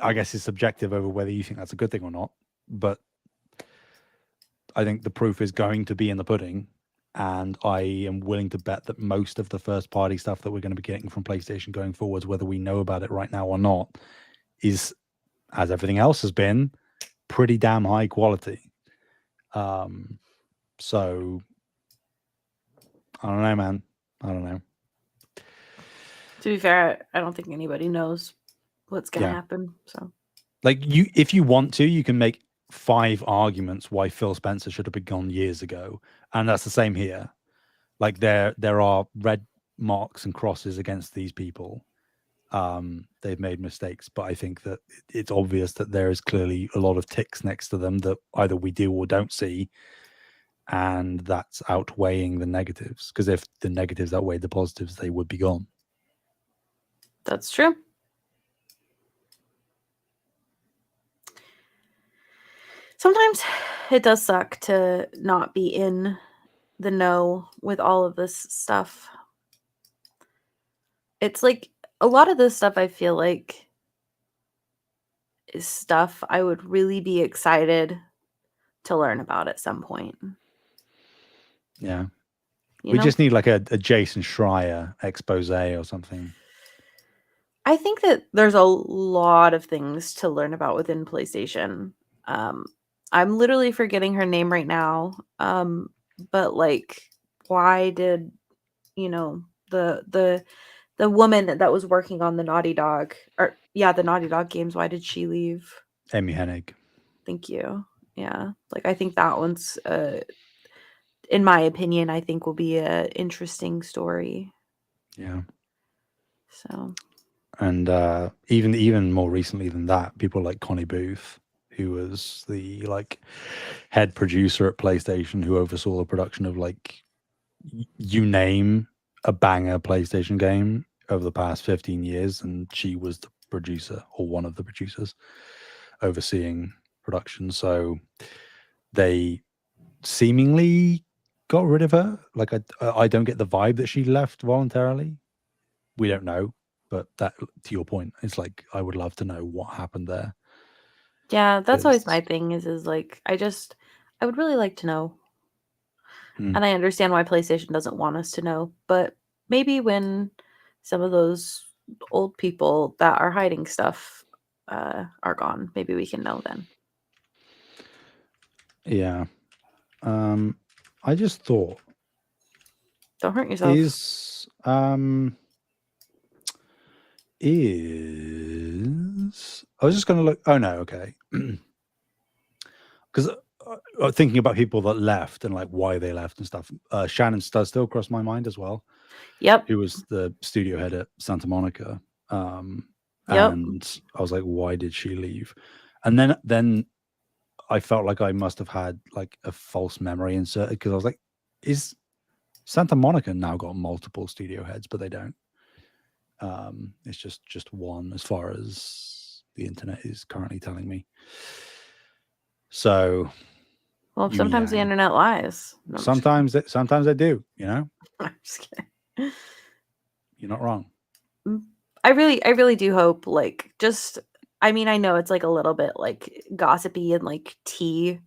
I guess is subjective over whether you think that's a good thing or not. But I think the proof is going to be in the pudding. And I am willing to bet that most of the first party stuff that we're going to be getting from PlayStation going forwards, whether we know about it right now or not, is, as everything else has been, pretty damn high quality. So I don't know, man. I don't know. To be fair, I don't think anybody knows what's going to happen. So, like, if you want to, you can make 5 arguments why Phil Spencer should have been gone years ago, and that's the same here. Like, there are red marks and crosses against these people. They've made mistakes, but I think that it's obvious that there is clearly a lot of ticks next to them that either we do or don't see, and that's outweighing the negatives. Because if the negatives outweighed the positives, they would be gone. That's true. Sometimes it does suck to not be in the know with all of this stuff. It's like a lot of this stuff I feel like is stuff I would really be excited to learn about at some point. Yeah. We just need like a Jason Schreier expose or something. I think that there's a lot of things to learn about within PlayStation. I'm literally forgetting her name right now. But like, why did, the woman that was working on the Naughty Dog games, why did she leave? Amy Hennig. Thank you. Yeah. Like, I think that one's, in my opinion, I think will be a interesting story. Yeah. So. And even more recently than that, people like Connie Booth, who was the like head producer at PlayStation, who oversaw the production of like you name a banger PlayStation game over the past 15 years, and she was the producer or one of the producers overseeing production. So they seemingly got rid of her. Like, I don't get the vibe that she left voluntarily. We don't know, but that, to your point, it's like I would love to know what happened there. Yeah, that's always my thing is like I would really like to know. And I understand why PlayStation doesn't want us to know, but maybe when some of those old people that are hiding stuff are gone, maybe we can know then. Yeah. I just thought, don't hurt yourself. I was just going to look. Oh no, okay. Because thinking about people that left and like why they left and stuff, Shannon does still cross my mind as well. Yep. Who was the studio head at Santa Monica. Yep. And I was like, why did she leave? And then I felt like I must have had like a false memory inserted, because I was like, is Santa Monica now got multiple studio heads? But they don't. It's just one, as far as the internet is currently telling me. So, well, sometimes the internet lies. No, sometimes they do. You know. I'm just kidding. You're not wrong. I really do hope, like, just, I mean, I know it's like a little bit like gossipy and like tea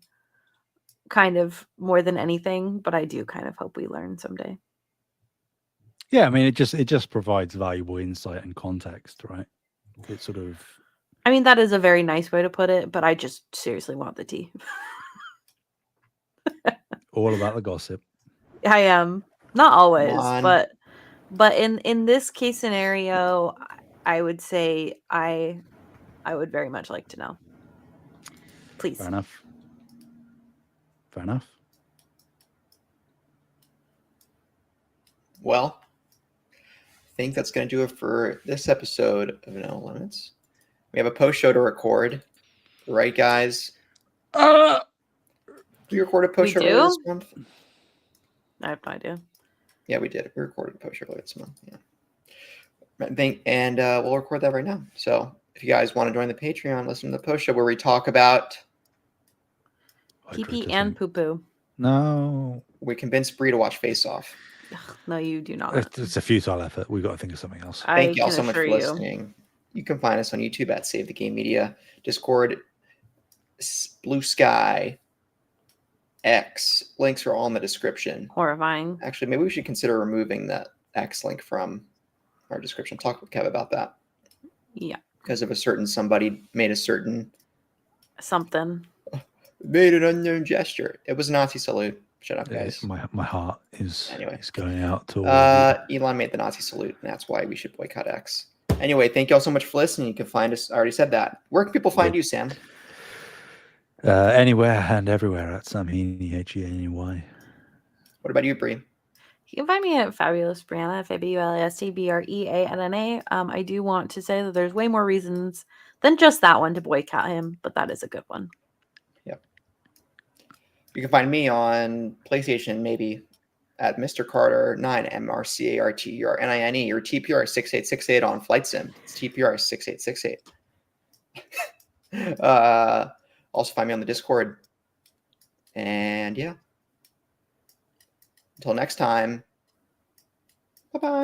kind of more than anything, but I do kind of hope we learn someday. Yeah, I mean, it just provides valuable insight and context, right? It sort of. I mean, that is a very nice way to put it, but I just seriously want the tea. All about the gossip. I am. Not always, but in this case scenario, I would say I would very much like to know. Please. Fair enough. Well, think that's going to do it for this episode of No Limits. We have a post show to record, right, guys? We recorded a post show earlier this month. I have no idea. Yeah, we did. We recorded a post show earlier this month. Yeah. And we'll record that right now. So if you guys want to join the Patreon, listen to the post show where we talk about pee and poo poo. No. We convinced Bree to watch Face Off. No, you do not. It's a futile effort. We've got to think of something else. Thank you all so much for listening. You can find us on YouTube at Save the Game Media, Discord, Blue Sky, X. Links are all in the description. Horrifying. Actually, maybe we should consider removing that X link from our description. Talk with Kev about that. Yeah. Because of a certain somebody made a certain made an unknown gesture. It was a Nazi salute. Shut up, guys. My heart is going out to Elon made the Nazi salute, and that's why we should boycott X. Anyway, thank you all so much for listening. You can find us. I already said that. Where can people find you, Sam? Anywhere and everywhere at Sam Heaney, Heaney. What about you, Bree? You can find me at Fabulous Brianna, FabulSTBreanna. I do want to say that there's way more reasons than just that one to boycott him, but that is a good one. Yep. You can find me on PlayStation, maybe at Mr. Carter 9, MRCARTURNINE, or TPR 6868 on Flight Sim. It's TPR 6868. Also find me on the Discord. And yeah. Until next time. Bye-bye. Bye.